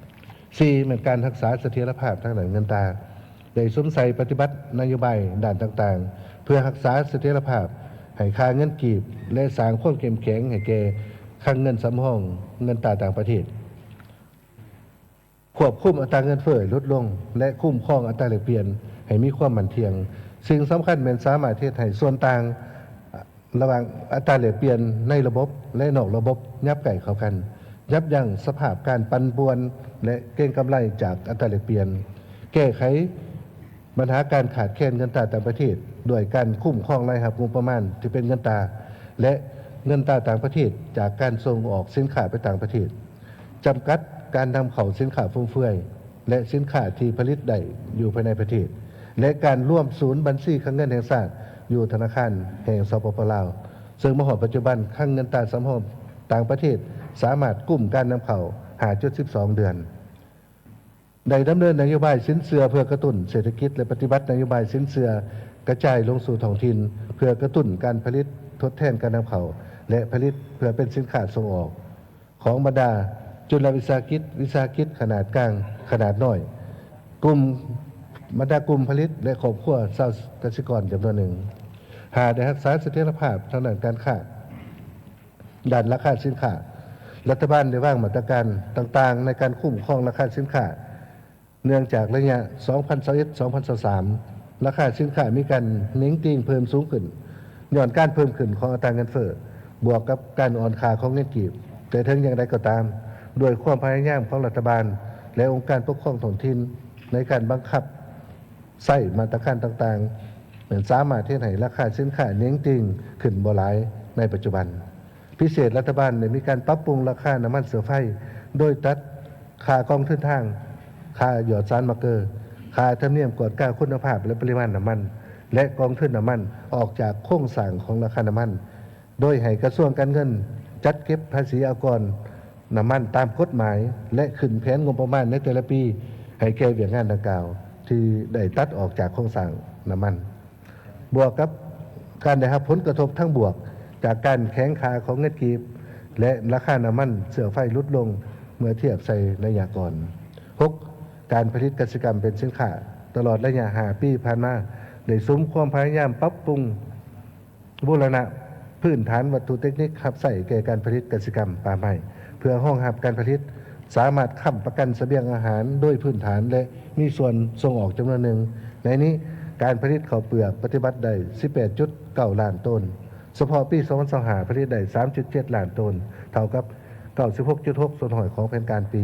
4. เหมือนการรักษาเสถียรภาพทางด้านเงินตราได้สวมใส่ปฏิบัตินโยบายด้านต่างๆเพื่อรักษาเสถียรภาพให้ค่าเงินกีบและสร้างความเข้มแข็งให้แก่คลังเงินสำรองเงินตราต่างประเทศควบคุมอัตราเงินเฟ้อลดลงและคุ้มครองอัตราแลกเปลี่ยนให้มีความมั่นเที่ยงสิ่งสำคัญเป็นสามารถเฮ็ดให้ส่วนต่างระหว่างอัตราแลกเปลี่ยนในระบบและนอกระบบยับไก่เข้ากันยับยั้งสภาพการปั่นป่วนและเก็งกำไรจากอัตราแลกเปลี่ยนแก้ไขปัญหาการขาดแคลนเงินตราต่างประเทศด้วยการคุ้มครองรายรับงบประมาณที่เป็นเงินตราและเงินตราต่างประเทศจากการส่งออกสินค้าไปต่างประเทศจำกัดการนำเข้าสินค้าฟุ่มเฟือยและสินค้าที่ผลิตได้อยู่ภายในประเทศและการร่วมศูนย์บัญชีคลังเงินแห่งชาติอยู่ธนาคารแห่งสปป.ลาวซึ่งมหาปัจจุบันคลังเงินตราสำรองต่างประเทศสามารถกุมการนำเข้า5.12 เดือนได้ดำเนินนโยบายสินเชื่อเพื่อกระตุ้นเศรษฐกิจและปฏิบัตินโยบายสินเชื่อกระจายลงสู่ท้องถิ่นเพื่อกระตุ้นการผลิตทดแทนการนำเข้าและผลิตเพื่อเป็นสินค้าส่งออกของบรรดาจุลวิสาหกิจขนาดกลางขนาดน้อยกลุ่มบรรดากลุ่มผลิตและครอบครัวชาวเกษตรกรจำนวนหนึ่งหากได้รักษาเสถียรภาพทางด้านการค้าด้านราคาสินค้ารัฐบาลได้วางมาตรการต่างๆในการคุ้มครองราคาสินค้าเนื่องจากระยะ 2021-2023 ราคาสินค้ามีการเน้งติ่งเพิ่มสูงขึ้นย้อนการเพิ่มขึ้นของอัตราเงินเฟ้อบวกกับการอ่อนค่าของเงินกีบแต่ถึงอย่างไรก็ตามด้วยความพยายามของรัฐบาลและองค์การปกครองท้องถิ่นในการบังคับใส่มาตรการต่างๆเหมือนสามารถที่ให้ราคาสินค้าเน้งติ่งขึ้นบ่หลายในปัจจุบันพิเศษรัฐบาลได้มีการปรับปรุงราคาน้ำมันเสือไฟโดยตัดค่ากองทุนทางค่าหยอดสารมาร์เกอร์ค่าธรรมเนียมกวดก้าวคุณภาพและปริมาณน้ำมันและกองทุนน้ำมันออกจากโครงสร้างของราคาน้ำมันโดยให้กระทรวงการเงินจัดเก็บภาษีอากรน้ำมันตามกฎหมายและขึ้นแผนงบประมาณในแต่ละปีให้แก่เวียงงานดังกล่าวที่ได้ตัดออกจากโครงสร้างน้ำมันบวกกับการได้รับผลกระทบทั้งบวกจากการแข็งค่าของเงินกีบและราคาน้ำมันเสือไฟลดลงเมื่อเทียบใส่ระยะก่อน 6. การผลิตกสิกรรมเป็นสินค้าตลอดระยะ5 ปีผ่านมาได้สมความพยายามปรับปรุงบูรณะพื้นฐานวัตถุเทคนิคขับใส่แก่การผลิตกสิกรรมป่าไม้เพื่อห้องรับการผลิตสามารถค้ำประกันเสบียงอาหารโดยพื้นฐานและมีส่วนส่งออกจำนวนหนึ่งในนี้การผลิตข้าวเปลือกปฏิบัติได้ 18.9 ล้านต้นเฉพาะปี2025ผลิตได้ 3.7 ล้านต้นเท่ากับ 96.6 ส่วนหอยของแผนการปี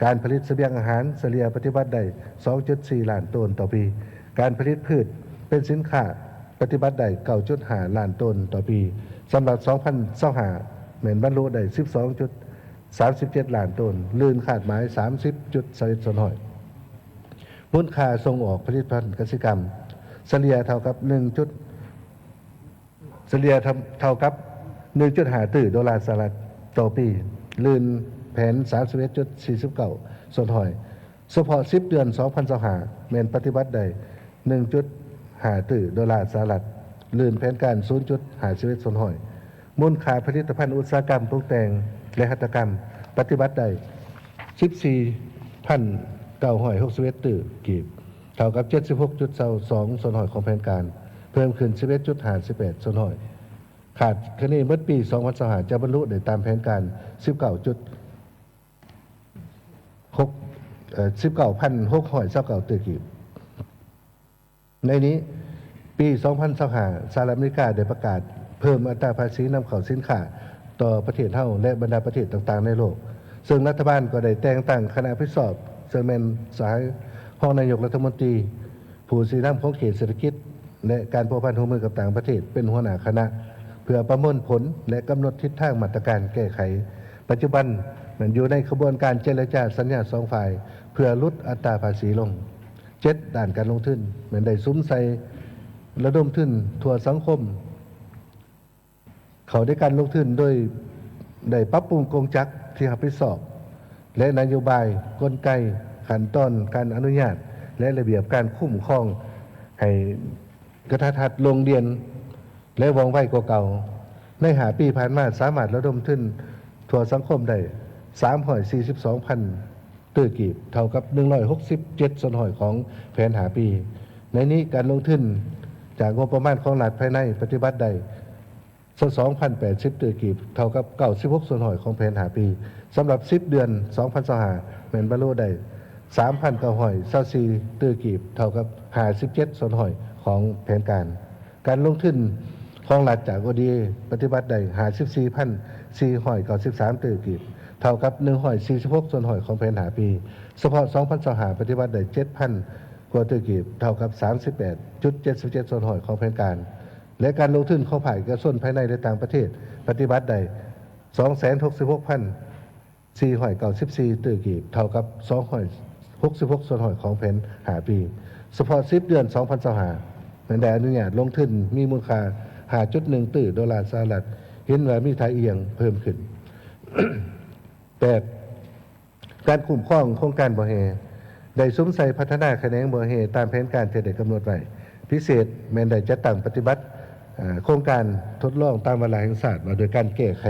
การผลิตเสบียงอาหารเฉลี่ยปฏิบัติได้ 2.4 ล้านต้นต่อปีการผลิตพืชเป็นสินค้าปฏิบัติได้ 9.5 ล้านต้นต่อปีสำหรับ2025เหมือนบรรลุได้ 12.37 ล้านต้นลื่นขาดหมาย 30.21 ส่วนหอยมูลค่าส่งออกผลิตภัณฑ์เกษตรกรรมเฉลี่ยเท่ากับ 1.5 ตื้อดอลลาร์สหรัฐต่อปีลื่นแผน 31.49 ส่วนหอยเฉพาะ10 เดือน 2025แม่นปฏิบัติได้ 1.5 ตื้อดอลลาร์สหรัฐลื่นแผนการ 0.51 ส่วนหอยมูลค่าผลิตภัณฑ์อุตสาหกรรมปรุงแต่งและหัตถกรรมปฏิบัติได้ 14,961 ตื้อกีบเท่ากับ 76.22 ส่วนหอยของแผนการเพิ่มขึ้น 11.58 ส่วนหอยขาดคะแนนเมื่อปี 2025จะบรรลุได้ตามแผนการ 19,629 ตื้อกีบในนี้ปี 2025 สหรัฐอเมริกาได้ประกาศเพิ่มอัตราภาษีนำเข้าสินค้าต่อประเทศเฮาและบรรดาประเทศต่างๆในโลกซึ่งรัฐบาลก็ได้แต่งตั้งคณะพิสอบซึ่งเป็นสายรองนายกรัฐมนตรีผู้ชี้นำของเขตเศรษฐกิจและการพัวพันร่วมมือกับต่างประเทศเป็นหัวหน้าคณะเพื่อประเมินผลและกำหนดทิศทางมาตรการแก้ไขปัจจุบันมันอยู่ในกระบวนการเจรจาสัญญา2 ฝ่ายเพื่อลดอัตราภาษีลง7ด้านการลงทุนเหมือนได้ซุ้มใส่ ระดมทุนทั่วสังคม เขาได้การลงทุนโดยได้ปรับปรุงกงจักรที่รับผิดชอบและนโยบายกลไกขั้นตอนการอนุญาตและระเบียบการคุ้มครองให้กระทัดลงเรียนและว่องไวกว่าเก่าใน5 ปีผ่านมาสามารถระดมทุนทั่วสังคมได้342,000ตื้อกีบเท่ากับ167ส่วนหอยของแผน5 ปีในนี้การลงทุนจากงบประมาณของรัฐภายในปฏิบัติได้2,080 ตื้อกีบเท่ากับ96ส่วนหอยของแผน5 ปีสำหรับ10 เดือน2025แม่นบรรลุได้3,924 ตื้อกีบเท่ากับ57ส่วนหอยของแผนการลงทุนของรัฐจาก ODA ปฏิบัติได้54,493 ตื้อกีบเท่ากับ146ส่วนหอยของแผน5 ปีเฉพาะ2025ปฏิบัติได้ 7,000 กว่าตื้อกีบเท่ากับ 38.77 ส่วนหอยของแผนการและการลงทุนของภาคเอกชนภายในและต่างประเทศปฏิบัติได้ 266,494 ตื้อกีบเท่ากับ266ส่วนหอยของแผน5 ปีเฉพาะ10 เดือน2025แม้ได้อนุญาตลงทุนมีมูลค่า 5.1 ตื้อดอลลาร์สหรัฐเห็นว่ามีท่าเอียงเพิ่มขึ้น 8. การคุ้มครองโครงการบ่อแห่ได้ซุ้มใส่พัฒนาแขนงบ่อแห่ตามแผนการที่ได้กำหนดไว้พิเศษแม้ได้จัดตั้งปฏิบัติโครงการทดลองตามวาระแห่งชาติว่าโดยการแก้ไข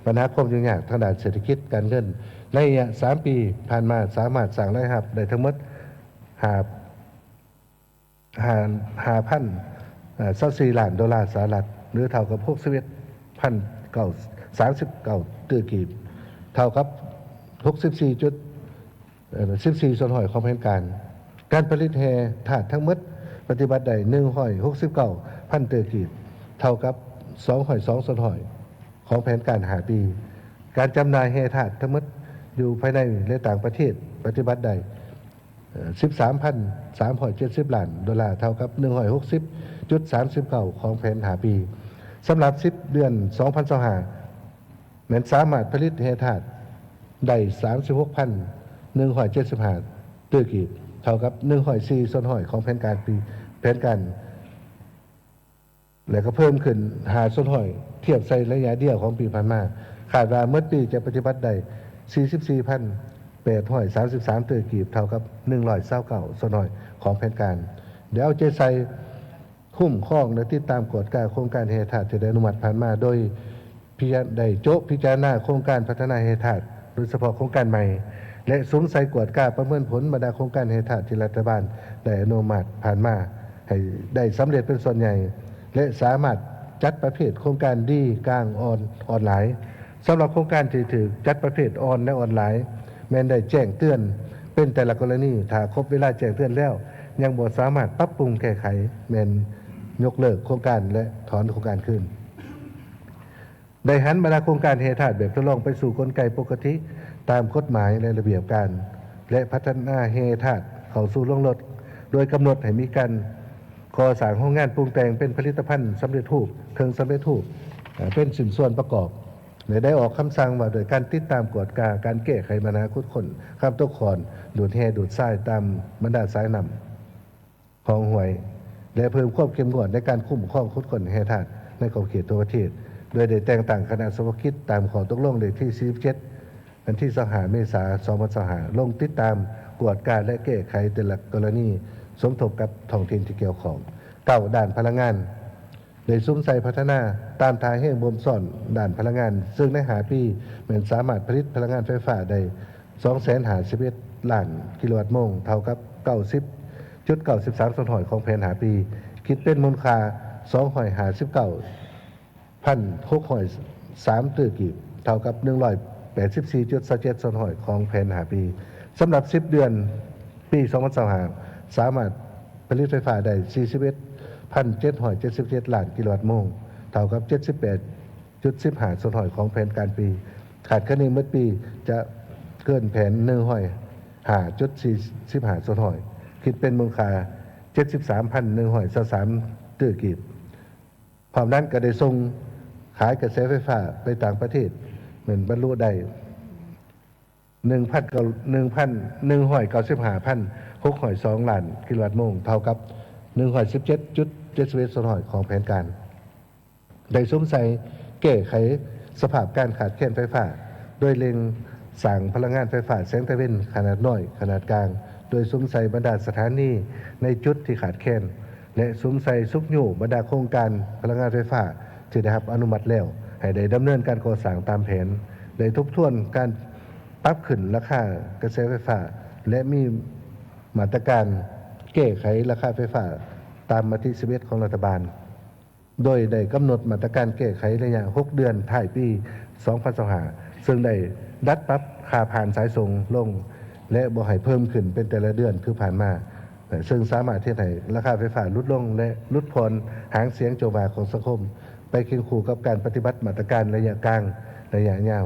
ปัญหาความยุ่งยากทางด้านเศรษฐกิจการเงินในระยะ3 ปีผ่านมาสามารถสร้างรายรับได้ทั้งหมด5,024 ล้านดอลลาร์สหรัฐหรือเท่ากับ61,939 ตื้อกีบเท่ากับ14 ส่วนหอยของแผนการผลิตแห่ถาดทั้งหมดปฏิบัติได้169,000 ตื้อกีบเท่ากับ202 ส่วนหอยของแผนการ5 ปีการจำหน่ายแห่ถาดทั้งหมดอยู่ภายในและต่างประเทศปฏิบัติได้ 13,370 ล้านดอลลาร์เท่ากับ160.39 ของแผน5 ปีสำหรับ10 เดือน2025แม้นสามารถผลิตแห่ถาดได้ 36,175 ตื้อกีบเท่ากับ104 ส่วนหอยของแผนการและก็เพิ่มขึ้น5 ส่วนหอยเทียบใส่ระยะเดียวของปีผ่านมาคาดว่าเมื่อปีจะปฏิบัติได้ 44,833 ตื้อกีบเท่ากับ129 ส่วนหอยของแผนการเดี๋ยวเอาใจใส่คุ้มครองและติดตามกฎการโครงการแห่ถาดที่ได้อนุมัติผ่านมาโดยได้พิจารณาโครงการพัฒนาแห่ถาดโดยเฉพาะโครงการใหม่และซุ้มใส่กวดกาประเมินผลบรรดาโครงการแห่ถาดที่รัฐบาลได้อนุมัติผ่านมาให้ได้สำเร็จเป็นส่วนใหญ่และสามารถจัดประเภทโครงการดีกลางออนไลน์สำหรับโครงการที่ถือจัดประเภทออนและออนไลน์แม้นได้แจ้งเตือนเป็นแต่ละกรณีถ้าครบเวลาแจ้งเตือนแล้วยังบ่สามารถปรับปรุงแก้ไขแม้นยกเลิกโครงการและถอนโครงการขึ้นได้หันบรรดาโครงการแห่ถาดแบบทดลองไปสู่กลไกปกติตามกฎหมายและระเบียบการและพัฒนาแห่ถาดเข้าสู่โรงรถโดยกำหนดให้มีการก่อสร้างโรงงานปรุงแต่งเป็นผลิตภัณฑ์สำเร็จรูปเครื่องสำเร็จรูปเป็นสินส่วนประกอบและได้ออกคำสั่งว่าโดยการติดตามกฎการแก้ไขปัญหาคุดคนข้ามตกขอนดูดแห่ดูดทรายตามบรรดาสายนำของห่วยและเพิ่มความเข้มงวดในการคุ้มครองคุดคนแห่ถาดในขอบเขตทั่วประเทศโดยได้แต่งตั้งคณะสมคิดตามข้อตกลงเลขที่47วันที่25 เมษายน 2565ลงติดตามกวดการและแก้ไขแต่ละกรณีสมทบกับท้องถิ่นที่เกี่ยวข้อง9ด้านพลังงานได้ซุ้มใส่พัฒนาตามทางแห่งบ่มซ่อนด้านพลังงานซึ่งใน5 ปีแม้นสามารถผลิตพลังงานไฟฟ้าได้ 251 ล้านกิโลวัตต์โมงเท่ากับ90.93 ส่วนหอยของแผน5 ปีคิดเป็นมูลค่า259,603 ตื้อกีบเท่ากับ184.27 ส่วนหอยของแผน5 ปีสำหรับ10 เดือนปี2025สามารถผลิตไฟฟ้าได้ 41,777 ล้านกิโลวัตต์โมงเท่ากับ 78.15 ส่วนหอยของแผนการปีขาดคะแนนเมื่อปีจะเกินแผน105.45 ส่วนหอยคิดเป็นมูลค่า 73,123 ตื้อกีบพร้อมนั้นก็ได้ส่งขายกระแสไฟฟ้าไปต่างประเทศเหมือนบรรลุได้ 195,602 ล้านกิโลวัตต์โมงเท่ากับ117.87 71ส่วนหอยของแผนการได้สวมใส่แก้ไขสภาพการขาดแคลนไฟฟ้าโดยเล็งสร้างพลังงานไฟฟ้าแสงตะเวนขนาดน้อยขนาดกลางโดยสวมใส่บรรดาสถานีในจุดที่ขาดแคลนและสวมใส่ซุกอยู่บรรดาโครงการพลังงานไฟฟ้าที่ได้รับอนุมัติแล้วให้ได้ดำเนินการก่อสร้างตามแผนได้ทบทวนการปรับขึ้นราคากระแสไฟฟ้าและมีมาตรการแก้ไขราคาไฟฟ้าตามมติ11ของรัฐบาลโดยได้กำหนดมาตรการแก้ไขระยะ6 เดือนท้ายปี2025ซึ่งได้ดัดปรับค่าผ่านสายส่งลงและบ่ให้เพิ่มขึ้นเป็นแต่ละเดือนคือผ่านมาซึ่งสามารถที่ให้ราคาไฟฟ้าลดลงและลดผ่อนหางเสียงโจมตีของสังคมไปเคียงคู่กับการปฏิบัติมาตรการระยะกลางระยะยาว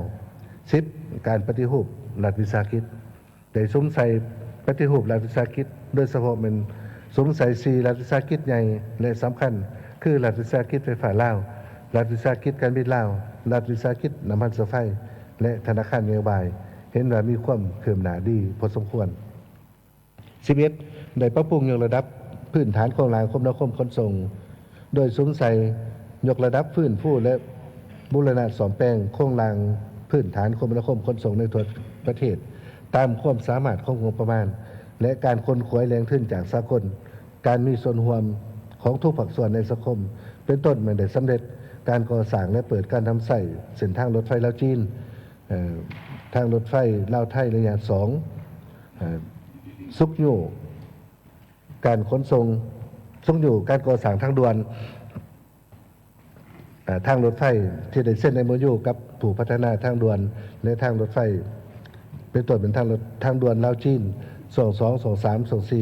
10. การปฏิรูปรัฐวิสาหกิจได้สวมใส่ปฏิรูปรัฐวิสาหกิจโดยเฉพาะเป็นสวมใส่4รัฐวิสาหกิจใหญ่และสำคัญคือรัฐวิสาหกิจไฟฟ้าลาวรัฐวิสาหกิจการบินลาวรัฐวิสาหกิจน้ำมันไฟและธนาคารนโยบายเห็นว่ามีความคืบหน้าดีพอสมควร 11. ได้ปรับปรุงยกระดับพื้นฐานโครงสร้างคมนาคมขนส่งโดยสวมใส่ยกระดับฟื้นฟูและบูรณะซ่อมแปลงโครงสร้างพื้นฐานคมนาคมขนส่งในทั่วประเทศตามความสามารถของงบประมาณและการค้นคว้าแรงขึ้นจากสากลการมีส่วนร่วมของทุกภาคส่วนในสังคมเป็นต้นมันได้สำเร็จการก่อสร้างและเปิดการทำใส่เส้นทางรถไฟลาวจีนทางรถไฟลาวไทยระยะ2ซุกอยู่การขนส่งซุกอยู่การก่อสร้างทางด่วนทางรถไฟที่ได้เส้นในมยูกับผู้พัฒนาทางด่วนและทางรถไฟเป็นต้นเป็นทางด่วนลาวจีน22 23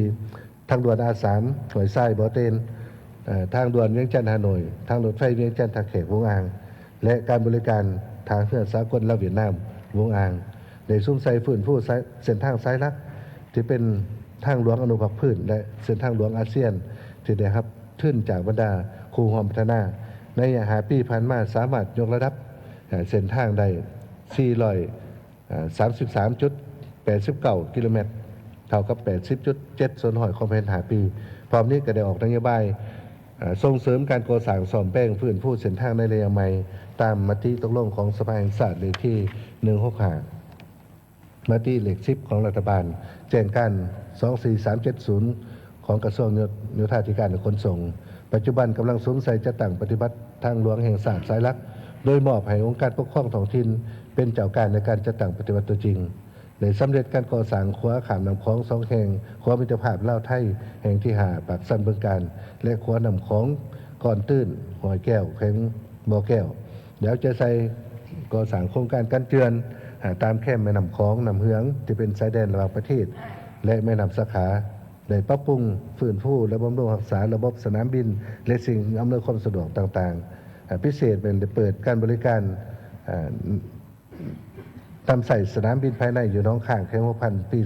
24ทางด่วนA3หน่วยทรายบ่อเตนทางด่วนเวียงจันทร์ฮานอยทางรถไฟเวียงจันทร์ท่าแขกวงอ่างและการบริการทางเรือสากลลาวเวียดนามวงอ่างได้ซุ่มใส่ฟื้นฟูเส้นทางสายหลักที่เป็นทางหลวงอนุภาคพื้นและเส้นทางหลวงอาเซียนที่ได้รับทุนจากบรรดาครูร่วมพัฒนาใน5 ปีผ่านมาสามารถยกระดับเส้นทางได้433.89 กิโลเมตรเท่ากับ 80.7 ส่วนหอยของแผน5 ปีพร้อมนี้ก็ได้ออกนโยบายส่งเสริมการก่อสร้างซ่อมแปลงฟื้นฟูเส้นทางในระยะใหม่ตามมติตกลงของสภาแห่งชาติเลขที่165มติเลข10ของรัฐบาลแจ้งการ24370ของกระทรวงโยธาธิการและขนส่งปัจจุบันกำลังสวมใส่จัดตั้งปฏิบัติทางหลวงแห่งชาติสายหลักโดยมอบให้องค์การปกครองท้องถิ่นเป็นเจ้าการในการจัดตั้งปฏิบัติตัวจริงได้สำเร็จการก่อสร้างขัวขามน้ำคลอง2 แห่งขัวมิตรภาพลาวไทยแห่งที่5ปากสันบึงกาฬและขัวน้ำคลองก่อนตื้นหอยแก้วแข็งบ่อแก้วเดี๋ยวจะใส่ก่อสร้างโครงการกันเจือนตามแคมแม่น้ำคลองน้ำเหืองที่เป็นชายแดนระหว่างประเทศและแม่น้ำสาขาได้ปรับปรุงฟื้นฟูและบำรุงรักษาระบบสนามบินและสิ่งอำนวยความสะดวกต่างๆพิเศษเป็นได้เปิดการบริการทำใส่สนามบินภายในอยู่น้องข้างแขวงหัวพันปี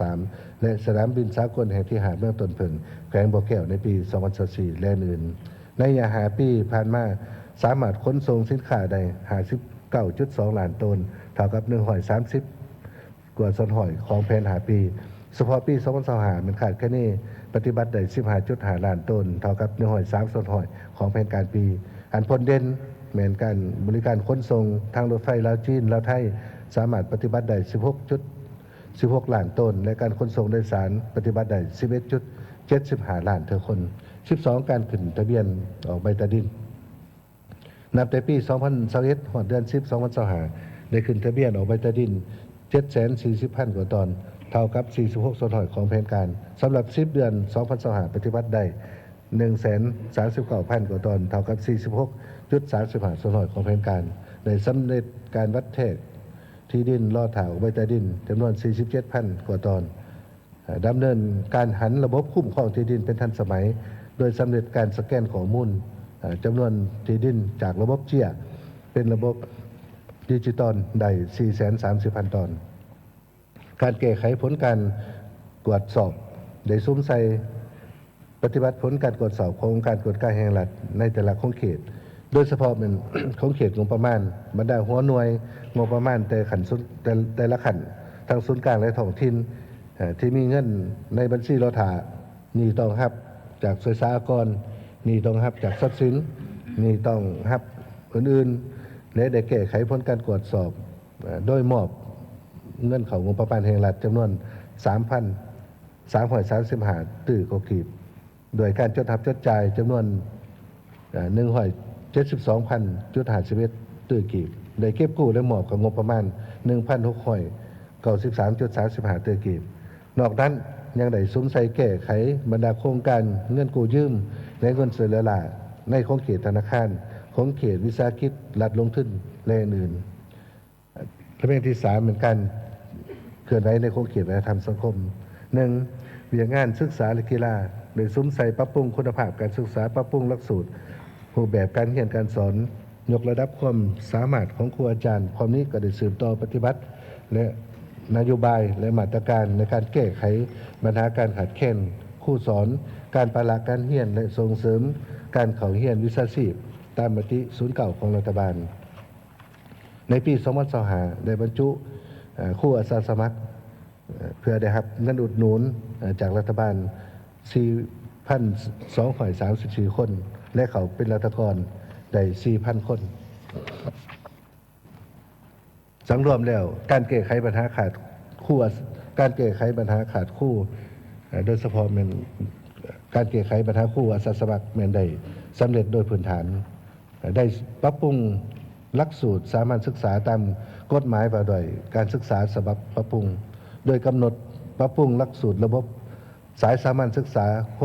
2023และสนามบินสากลแห่งที่5เมืองต้นเพิ่งแขวงบ่อแก้วในปี2024และอื่นใน5 ปีผ่านมาสามารถขนส่งสินค้าได้59.2 ล้านตันเท่ากับ130 กว่าส่วนหอยของแผน5 ปีเฉพาะปี2025มันขาดแค่นี้ปฏิบัติได้ 15.5 ล้านตันเท่ากับ103 ส่วนหอยของแผนการปีอันพ้นเด่นแม้นการบริการขนส่งทางรถไฟลาวจีนลาวไทยสามารถปฏิบัติได้ 16 ล้านตันและการขนส่งโดยสารปฏิบัติได้ 11.75 ล้านเท่าคน 12 การขึ้นทะเบียนออกใบตาดินนับแต่ปี2021ฮอดเดือน10 2025ได้ขึ้นทะเบียนออกใบตาดิน 740,000 กว่าตนเท่ากับ 46 ส่วนหอยของแผนการสำหรับ10 เดือน2025ปฏิบัติได้ 139,000 กว่าตนเท่ากับ 46.35 ส่วนหอยของแผนการได้สำเร็จการวัดแทกที่ดินล่อถาวใบใต้ดินจำนวน 47,000 กว่าตอนดำเนินการหันระบบคุ้มครองที่ดินเป็นทันสมัยโดยสำเร็จการสแกนข้อมูลจำนวนที่ดินจากระบบเจียเป็นระบบดิจิตอลได้ 430,000 ตอนการแก้ไขผลการตรวจสอบได้ซุ่มใส่ปฏิบัติผลการตรวจสอบของการตรวจการแห่งรัฐในแต่ละของเขตโดยเฉพาะเป็น ของเขตงบประมาณบรรดาหัวหน่วยงบประมาณแต่ละขันทั้งศูนย์กลางและท้องถิ่นที่มีเงินในบัญชีเราถานี่ต้องครับจากสวยสากร นี่ต้องรับจากทรัพย์สินนี่ต้องรับอื่นๆและได้แก้ไขผลการตรวจสอบโดยมอบเงินเข้างบประมาณแห่งรัฐจำนวน 3,335 ตื้อกว่ากีบโดยการจดทับจดจ่ายจำนวน172,000.51 ตื้อกีบได้เก็บกู้และมอบกับงบประมาณ 1,693.35 ตื้อกีบนอกนั้นยังได้ซุ้มใส่แก้ไขบรรดาโครงการเงินกู้ยืมและเงินช่วยเหลือหลาในของเขตธนาคารของเขตวิสาหกิจรัฐลงทุนและอื่นประเภทที่3เหมือนกันเคลื่อนไหวในของเขตวัฒนธรรมสังคม 1. เวียงงานศึกษาและกีฬาโดยซุ้มใส่ปรับปรุงคุณภาพการศึกษาปรับปรุงหลักสูตรรูปแบบการเรียนการสอนยกระดับความสามารถของครูอาจารย์ความนี้ก็ได้สืบต่อปฏิบัติและนโยบายและมาตรการในการแก้ไขปัญหาการขาดแคลนครูสอนการปราการเรียนและส่งเสริมการเข้าเรียนวิชาชีพตามมติ09ของรัฐบาลในปี2025ได้บรรจุครูอาสาสมัครเพื่อได้รับเงินอุดหนุนจากรัฐบาล 4,234 คนและเขาเป็นรัฐกรได้ 4,000 คนสังรวมแล้วการแก้ไขปัญหาขาดคู่การแก้ไขปัญหาขาดคู่โดยเฉพาะเป็นการแก้ไขปัญหาคู่อาสาสมัครแม่นได้สำเร็จโดยพื้นฐานได้ปรับปรุงหลักสูตรสามัญศึกษาตามกฎหมายว่าด้วยการศึกษาฉบับปรับปรุงโดยกำหนดปรับปรุงหลักสูตรระบบสายสามัญศึกษา6+3+3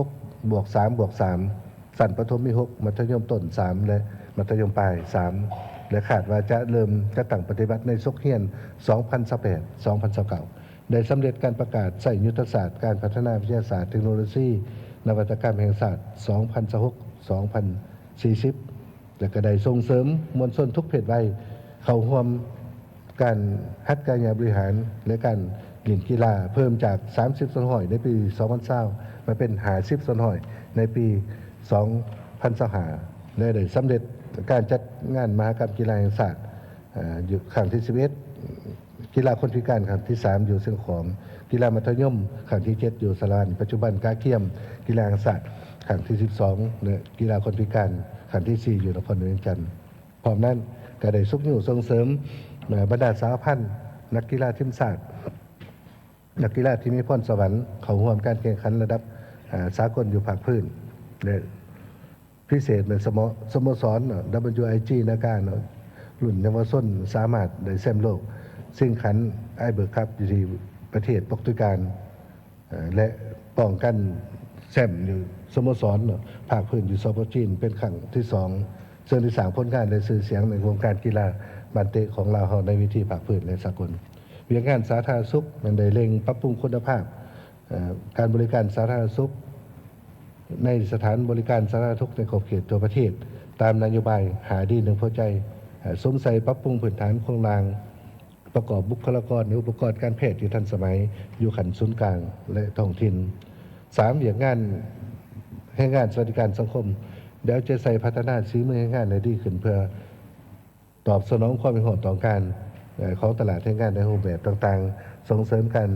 สั้นประถมมี6มัธยมต้น3และมัธยมปลาย3และคาดว่าจะเริ่มจะตั้งปฏิบัติในศุกร์เฮียน 2018-2029 ได้สำเร็จการประกาศใส่ยุทธศาสตร์การพัฒนาวิทยาศาสตร์เทคโนโลยีนวัตกรรมแห่งศาสตร์ 2016-2040 และก็ได้ส่งเสริมมวลชนทุกเพศวัยเข้าร่วมการฮัดการงานบริหารและการเล่นกีฬาเพิ่มจาก30 สนห้อยในปี 2020มาเป็น50 สนห้อยในปี 2025และได้สำเร็จการจัดงานมหกรรมกีฬาแห่งศาสตร์อยู่ครั้งที่11กีฬาคนพิการครั้งที่3อยู่เชียงของกีฬามัธยมครั้งที่7อยู่สารานปัจจุบันกาเกียมกีฬาแห่งศาสตร์ครั้งที่12และกีฬาคนพิการครั้งที่4อยู่นครหลวงจันทร์พร้อมนั้นก็ได้ซุกอยู่ส่งเสริมบรรดาสาพันธ์นักกีฬาทีมชาตินักกีฬาที่มีพรสวรรค์เข้าร่วมการแข่งขันระดับสากลอยู่ภาคพื้นและพิเศษเป็นสโมสร WIG นาการรุ่นเยาวชนสามารถได้แชมป์โลกซึ่งขันไอเบิร์กคัพอยู่ที่ประเทศโปรตุเกสและป้องกันแชมป์อยู่สโมสรภาคพื้นอยู่สปอร์จีนเป็นครั้งที่2ซึ่งที่3ผลงานและชื่อเสียงในวงการกีฬาบาสเกตของลาวในวิธีภาคพื้นและสากลเวียงงานสาธารณสุขมันได้เร่งปรับปรุงคุณภาพการบริการสาธารณสุขในสถานบริการสาธารณสุขในขอบเขตทั่วประเทศตามนโยบายหาดีหนึ่งพอใจสมใส่ปรับปรุงพื้นฐานโครงสร้างประกอบบุคลากรในอุปกรณ์การแพทย์ที่ทันสมัยอยู่ขันศูนย์กลางและท้องถิ่น3เวียงงานให้งานสวัสดิการสังคมเดี๋ยวจะใส่พัฒนาสีมือให้งานในดีขึ้นเพื่อตอบสนองความเป็นห่วงต่อการของตลาดให้งานในรูปแบบต่างๆส่งเสริมการ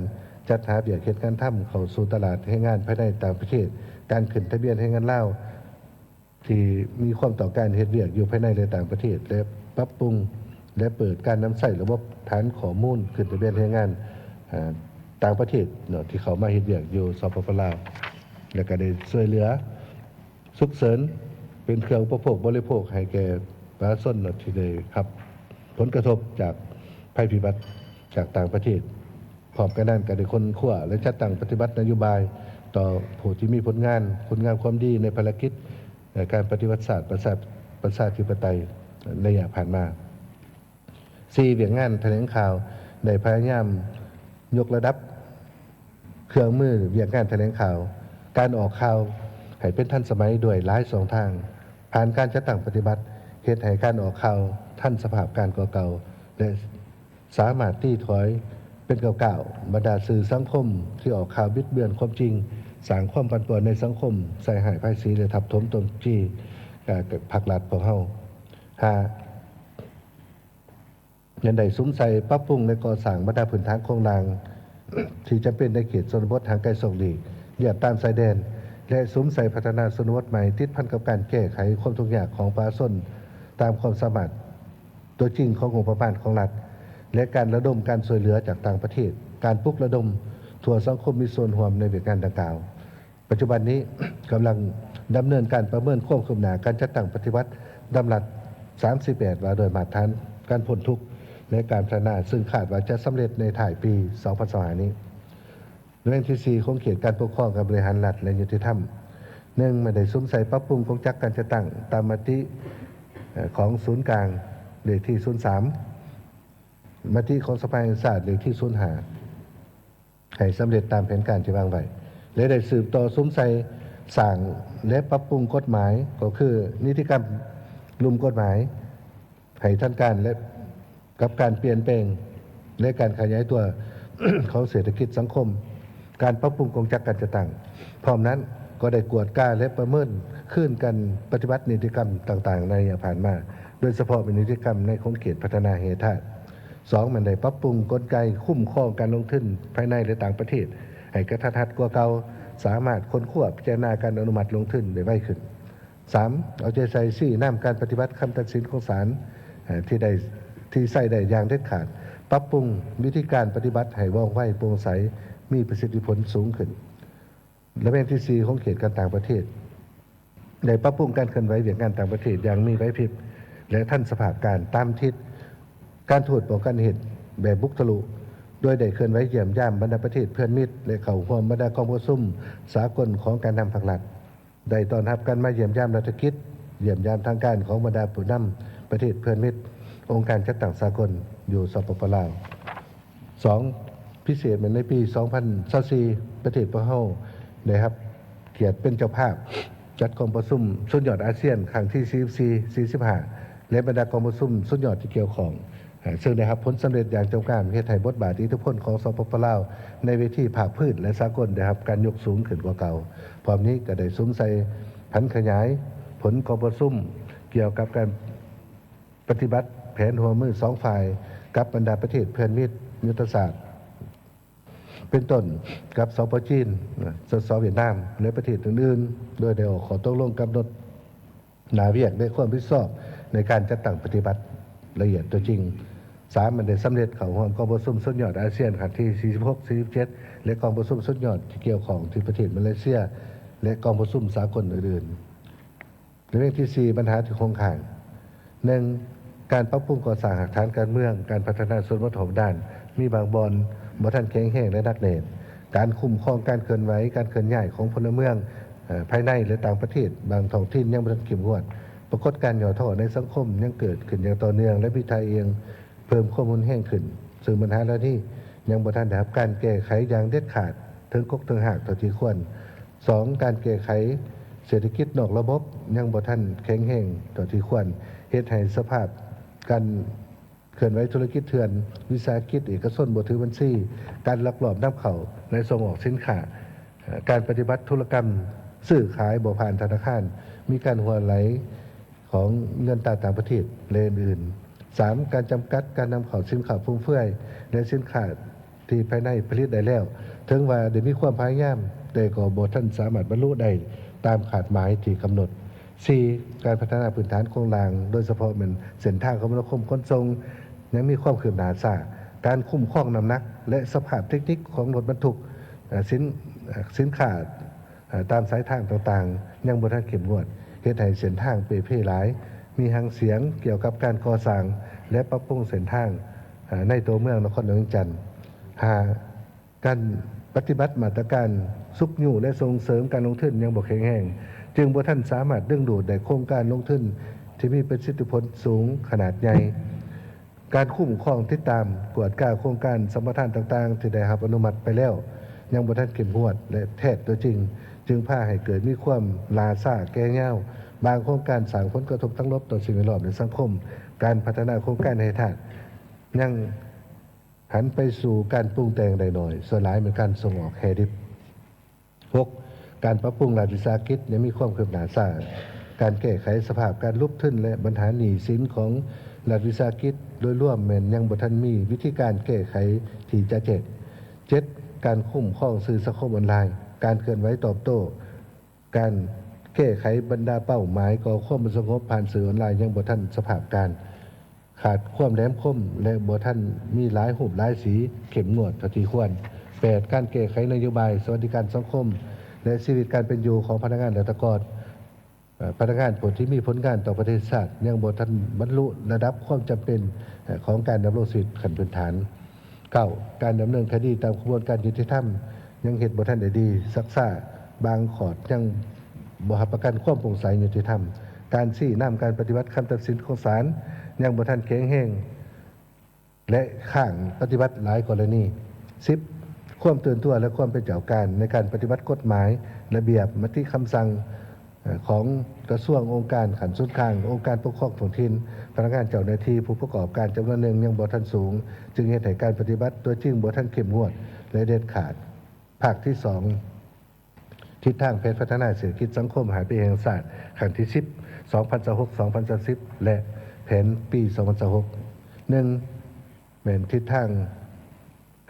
จัดหาเบียดเขตการทำเข้าสู่ตลาดให้งานภายในต่างประเทศการขึ้นทะเบียนให้งานเล่าที่มีความต่อการเฮ็ดเวียกอยู่ภายในและต่างประเทศและปรับปรุงและเปิดการนำใส่ระบบฐานข้อมูลขึ้นทะเบียนให้งานต่างประเทศที่เขามาเฮ็ดเวียกอยู่สปป.ลาวและก็ได้ช่วยเหลือสุขเสริญเป็นเครื่องอุปโภคบริโภคให้แก่ประชาชนที่ได้รับผลกระทบจากภัยพิบัติจากต่างประเทศพร้อมกันนั้นก็ได้ค้นคว้าและจัดตั้งปฏิบัตินโยบายต่อผู้ที่มีผลงานความดีในภารกิจการปฏิวัติศาสตร์ประชาธิปไตยระยะผ่านมา4เวียงงานแถลงข่าวได้พยายามยกระดับเครื่องมือเวียงงานแถลงข่าวการออกข่าวให้เป็นทันสมัยด้วยหลาย2ทางผ่านการจัดตั้งปฏิบัติเฮ็ดให้การออกข่าวทันสภาพการเก่าๆและสามารถที่ถอยเป็นเก่าๆบรรดาสื่อสังคมที่ออกข่าวบิดเบือนความจริงสร้างความปั่นป่วนในสังคมใส่หายภายสีและทับถมตนจี้ผักหลัดของเฮายันใดซุ้มใส่ปรับปรุงในก่อสร้างบรรดาพื้นฐานโครงสร้างที่จะเป็นในเขตชนบททางไกลส่งดีเหยียบตามชายแดน และสุมใส่พัฒนาชนบทใหม่ติดพันกับการแก้ไขความทุกข์ยากของประชาชนตามความสามารถตัวจริงของงบประมาณของรัฐและการระดมการช่วยเหลือจากต่างประเทศการปลุกระดมทั่วสังคมมีส่วนร่วมในกิจการดังกล่าวปัจจุบันนี้กำลังดำเนินการประเมินความคืบหน้าการจัดตั้งปฏิวัติดำรัส38ว่าโดยมาตรฐานการพ้นทุกข์และการพัฒนาซึ่งคาดว่าจะสำเร็จในถ่ายปี2025นี้เรื่องที่4ของเขตการปกครองกับบริหารรัฐและยุติธรรม1ไม่ได้สุมใส่ปรับปรุงกงจักรการจัดตั้งตามมติของศูนย์กลางเลขที่03มติของสภาแห่งชาติเลขที่05ให้สำเร็จตามแผนการที่วางไว้และได้สืบต่อสุมใส่สร้างและปรับปรุงกฎหมายก็คือนิติกรรมลุมกฎหมายให้ทันการและกับการเปลี่ยนแปลงและการขยายตัว ของเศรษฐกิจสังคมการปรับปรุงกงจักรการจัดตั้งพร้อมนั้นก็ได้กวดกล้าและประเมินขึ้นกันปฏิบัตินิติกรรมต่างๆในระยะผ่านมาโดยเฉพาะเป็นนิติกรรมในของเขตพัฒนาเหตุธาตุ2มันได้ปรับปรุงกลไกคุ้มครองการลงทุนภายในและต่างประเทศให้กระทัดรัดกว่าเก่าสามารถค้นคว้าพิจารณาการอนุมัติลงทุนได้ไวขึ้น 3. เอาใจใส่สี่น้ำการปฏิบัติคำตัดสินของศาลที่ใส่ได้อย่างเด็ดขาดปรับปรุงวิธีการปฏิบัติให้ว่องไวโปร่งใสมีประสิทธิผลสูงขึ้นและเป็นที่ 4ของเขตการต่างประเทศได้ปรับปรุงการเคลื่อนไหวเวียงการต่างประเทศอย่างมีไหวพริบและทันสภาพการตามทิศการตรวจป้องกันเหตุแบบบุกทะลุโดยได้เคลื่อนไหวเยี่ยมย่ำบรรดาประเทศเพื่อนมิตรและเข้าร่วมบรรดากองประชุมสากลของการนำภาครัฐได้ต้อนรับการมาเยี่ยมย่ำรัฐกิจเยี่ยมยามทางการของบรรดาผู้นำประเทศเพื่อนมิตรองค์การจัดตั้งสากลอยู่สปปลาว 2. พิเศษเหมือนในปี2024ประเทศพวกเราได้ครับเกียรติเป็นเจ้าภาพจัดกองประชุมสุดยอดอาเซียนครั้งที่44-45และบรรดากองประชุมสุดยอดที่เกี่ยวของซึ่งได้รับผลสำเร็จอย่างจำกัดเฮ็ดให้บทบาทอิทธิพลของสปปลาวในเวทีภาคพื้นและสากลได้รับการยกสูงขึ้นกว่าเก่าพร้อมนี้ก็ได้สุมใส่ผันขยายผลกองประชุมเกี่ยวกับการปฏิบัติแผนหัวมือ2ฝ่ายกับบรรดาประเทศเพื่อนมิตรยุทธศาสตร์เป็นต้นกับสปจีนสเวียดนามและประเทศอื่นๆโดยได้ออกข้อตกลงกำหนดหน้าเวียกได้ความรับผิดชอบในการจัดตั้งปฏิบัติละเอียดตัวจริง 3. มันได้สำเร็จเข้าร่วมกองประชุมสุดยอดอาเซียนครั้งที่46-47และกองประชุมสุดยอดที่เกี่ยวข้องที่ประเทศมาเลเซียและกองประชุมสากลอื่นๆเรื่องที่ 4ปัญหาที่คงค้าง 1. การปรับปรุงก่อสร้างหลักฐานการเมืองการพัฒนาส่วนบทของด้านมีบางบอนบ่ทันแข็งแรงและนักแน่นการคุ้มครองการเคลื่อนไหวการเคลื่อนย้ายของพลเมืองภายในและต่างประเทศบางท้องถิ่นยังบ่ทันเข้มงวดปรากฏการณ์ย่อท้อในสังคมยังเกิดขึ้นอย่างต่อเนื่องและพิทัยเองเพิ่มความรุนแรงขึ้นซึ่งปัญหาเหล่านี้ยังบ่ทันได้รับการแก้ไขอย่างเด็ดขาดถึงกกถึงหากเท่าที่ควร 2. การแก้ไขเศรษฐกิจนอกระบบยังบ่ทันแข็งแรงเท่าที่ควรเฮ็ดให้สภาพการเคลื่อนไหวธุรกิจเถื่อนวิสาหกิจเอกชนบ่ถือบัญชีการลักลอบนำเข้าและส่งออกสินค้าการปฏิบัติธุรกรรมซื้อขายบ่ผ่านธนาคารมีการหัวไหลของเงินต่างประเทศและอื่นๆ 3. การจำกัดการนำเข้าสินค้าฟุ่มเฟือยและสินค้าที่ภายในผลิตได้แล้วถึงว่าได้มีความพยายามแต่ก็บ่ทันสามารถบรรลุได้ตามขาดหมายที่กำหนด 4. การพัฒนาพื้นฐานโครงสร้างโดยเฉพาะเป็นเส้นทางคมนาคมขนส่งยังมีความคืบหน้าช้าการคุ้มครองน้ำหนักและสภาพเทคนิคของรถบรรทุกสินค้าตามสายทางต่างๆยังบ่ทันเข้มงวดเฮ็ดให้เส้นทางเป้เพ่หลายมีหังเสียงเกี่ยวกับการก่อสร้างและปรับปรุงเส้นทางในตัวเมืองนครหลวงจันทร์การปฏิบัติมาตรการซุกยู่และส่งเสริมการลงทุนยังบ่แข็งแรงจึงบ่ทันสามารถดึงดูดได้โครงการลงทุนที่มีประสิทธิผลสูงขนาดใหญ่การคุ้มครองติดตามกวดก้าโครงการสัมปทานต่างๆที่ได้รับอนุมัติไปแล้วยังบ่ทันเข้มงวดและแท้ตัวจริงจึงพาให้เกิดมีความล่าช้าแก่เงาบางโครงการสร้างผลกระทบทั้งลบต่อสิ่งแวดล้อมและสังคมการพัฒนาโครงการให้ทันยังหันไปสู่การปรุงแต่งได้หน่อยส่วนหลายเป็นการส่งออกแฮดิบ 6. การปรับปรุงรัฐวิสาหกิจยังมีความคืบหน้าช้าการแก้ไขสภาพการลุกขึ้นและปัญหาหนี้สินของรัฐวิสาหกิจโดยรวมแม้นยังบ่ทันมีวิธีการแก้ไขที่จะ7. การคุ้มครองสื่อสังคมออนไลน์การเคลื่อนไหวตอบโต้ การแก้ไขบรรดาเป้าหมายก่อความสงบผ่านสื่อออนไลน์ยังบ่ทันสภาพการขาดความแหลมคมและบ่ทันมีหลายรูปหลายสีเข้มงวดเท่าที่ควร8การแก้ไขนโยบายสวัสดิการสังคมและชีวิตการเป็นอยู่ของพนักงานราชการพนักงานผู้ที่มีผลงานต่อประเทศชาติยังบ่ทันบรรลุระดับความจำเป็นของการดำรงชีวิตขั้นพื้นฐาน9การดำเนินคดีตามกระบวนการยุติธรรมยังเฮ็ดบ่ทันได้ดีซักซ่าบางขอดยังบ่รับประกันความโปร่งใสยุติธรรมการชี้นำการปฏิบัติคำตัดสินของศาลยังบ่ทันแข็งแรงและข้างปฏิบัติหลายกรณี10ความตื่นตัวและความเป็นเจ้าการในการปฏิบัติกฎหมายระเบียบมติคำสั่งของกระทรวงองค์การขันสุนกลางองค์การปกครองท้องถิ่นพนักงานเจ้าหน้าที่ผู้ประกอบการจำนวนหนึ่งยังบ่ทันสูงจึงเฮ็ดให้การปฏิบัติตัวจริงบ่ทันเข้มงวดและเด็ดขาดภาคที่2ทิศทางแผนพัฒนาเศรษฐกิจสังคมหาปีแห่งชาติครั้งที่10 2026-2030และแผนปี2026 1แม่นทิศทาง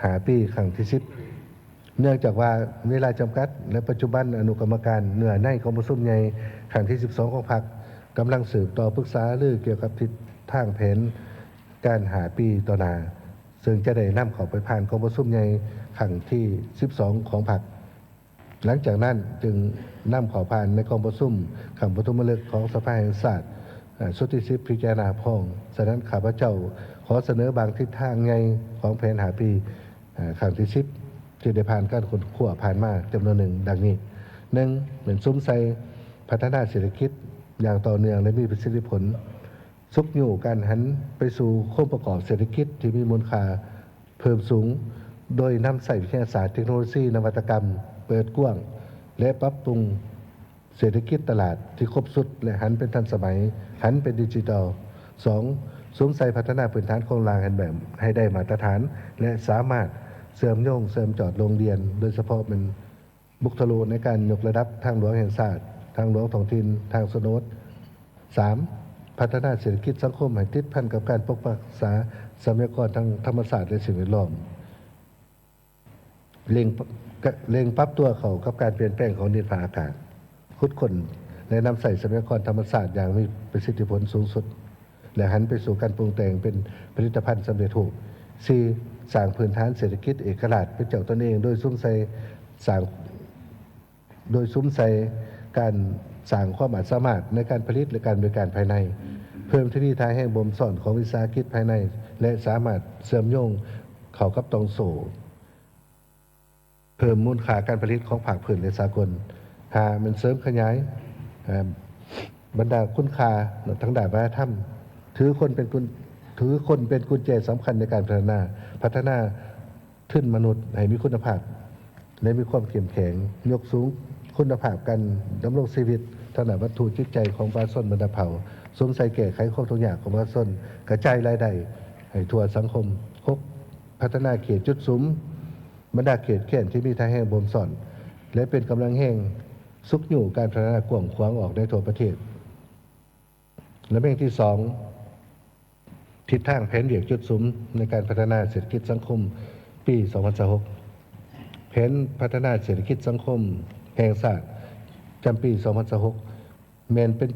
หาปีครั้งที่10เนื่องจากว่าเวลาจำกัดและปัจจุบันอนุกรรมการเนื้อในของประชุมใหญ่ครั้งที่12ของพรรคกำลังสืบต่อปรึกษาหรือเกี่ยวกับทิศทางแผนการหาปีต่อหน้าซึ่งจะได้นำเข้าไปผ่านกองประชุมใหญ่ครั้งที่12ของพรรคหลังจากนั้นจึงนำเข้าผ่านในกองประชุมครั้งปฐมฤกษ์ของสภาแห่งชาติสุทธิสิทธิพิจารณาพ้องฉะนั้นข้าพเจ้าขอเสนอบางทิศทางใหญ่ของแผนหาปีครั้งที่10ที่ได้ผ่านการค้นคว้าผ่านมาจำนวนหนึ่งดังนี้1เหมือนซุ้มไซพัฒนาเศรษฐกิจอย่างต่อเนื่องและมีประสิทธิผลซุกอยู่การหันไปสู่โครงประกอบเศรษฐกิจที่มีมูลค่าเพิ่มสูงโดยนำใส่วิทยาศาสตร์เทคโนโลยีนวัตกรรมเปิดกว้างและปรับปรุงเศรษฐกิจตลาดที่ครบสุดและหันเป็นทันสมัยหันเป็นดิจิทัล 2. ซุ้มใส่พัฒนาพื้นฐานของรางหันแบบให้ได้มาตรฐานและสามารถเสริมโยงเสริมจอดโรงเรียนโดยเฉพาะเป็นบุคทะลุในการยกระดับทางหลวงแห่งชาติทางหลวงท้องถิ่นทางชนบท 3. พัฒนาเศรษฐกิจสังคมให้ติดพันกับการปกปักษาทรัพยากรทางธรรมศาสตร์และสิ่งแวดล้อมเร่งปรับตัวเข้ากับการเปลี่ยนแปลงของดินฟ้าอากาศคุดค้นและนำใส่ทรัพยากรธรรมศาสตร์อย่างมีประสิทธิผลสูงสุดและหันไปสู่การปรุงแต่งเป็นผลิตภัณฑ์สำเร็จรูป 4. สร้างพื้นฐานเศรษฐกิจเอกราชเป็นเจ้าตนเองโดยซุ้มใส่การสร้างความสามารถในการผลิตและการบริการภายในเพิ่มที่ทางแห่งบ่มสอนของวิสาหกิจภายในและสามารถเสริมโยงเข้ากับตองโสเพิ่มมูลค่าการผลิตของภาคพื้นและสากลมันเสริมขยายบรรดาคุณค่าทางด้านวัฒนธรรมถือคนเป็นกุญแจสำคัญในการพัฒนาขึ้นมนุษย์ให้มีคุณภาพและมีความเข้มแข็งยกสูงคุณภาพการดำรงชีวิตทางด้านวัตถุจิตใจของประชาชนบรรดาเผ่าสวมใส่แก้ไขความทุกข์ยากของประชาชนกระจายรายได้ให้ทั่วสังคม6พัฒนาเขตจุดซุ้มบรรดาเขตแค้นที่มีทางแห่งบ่มสอนและเป็นกำลังแห่งซุกอยู่การพัฒนากว้างขวางออกในทั่วประเทศและเรื่องที่2ทิศทางแผนเวียกจุดซุ้มในการพัฒนาเศรษฐกิจสังคมปี2026แผนพัฒนาเศรษฐกิจสังคมแห่งชาติจำปี2026แม้นเป็น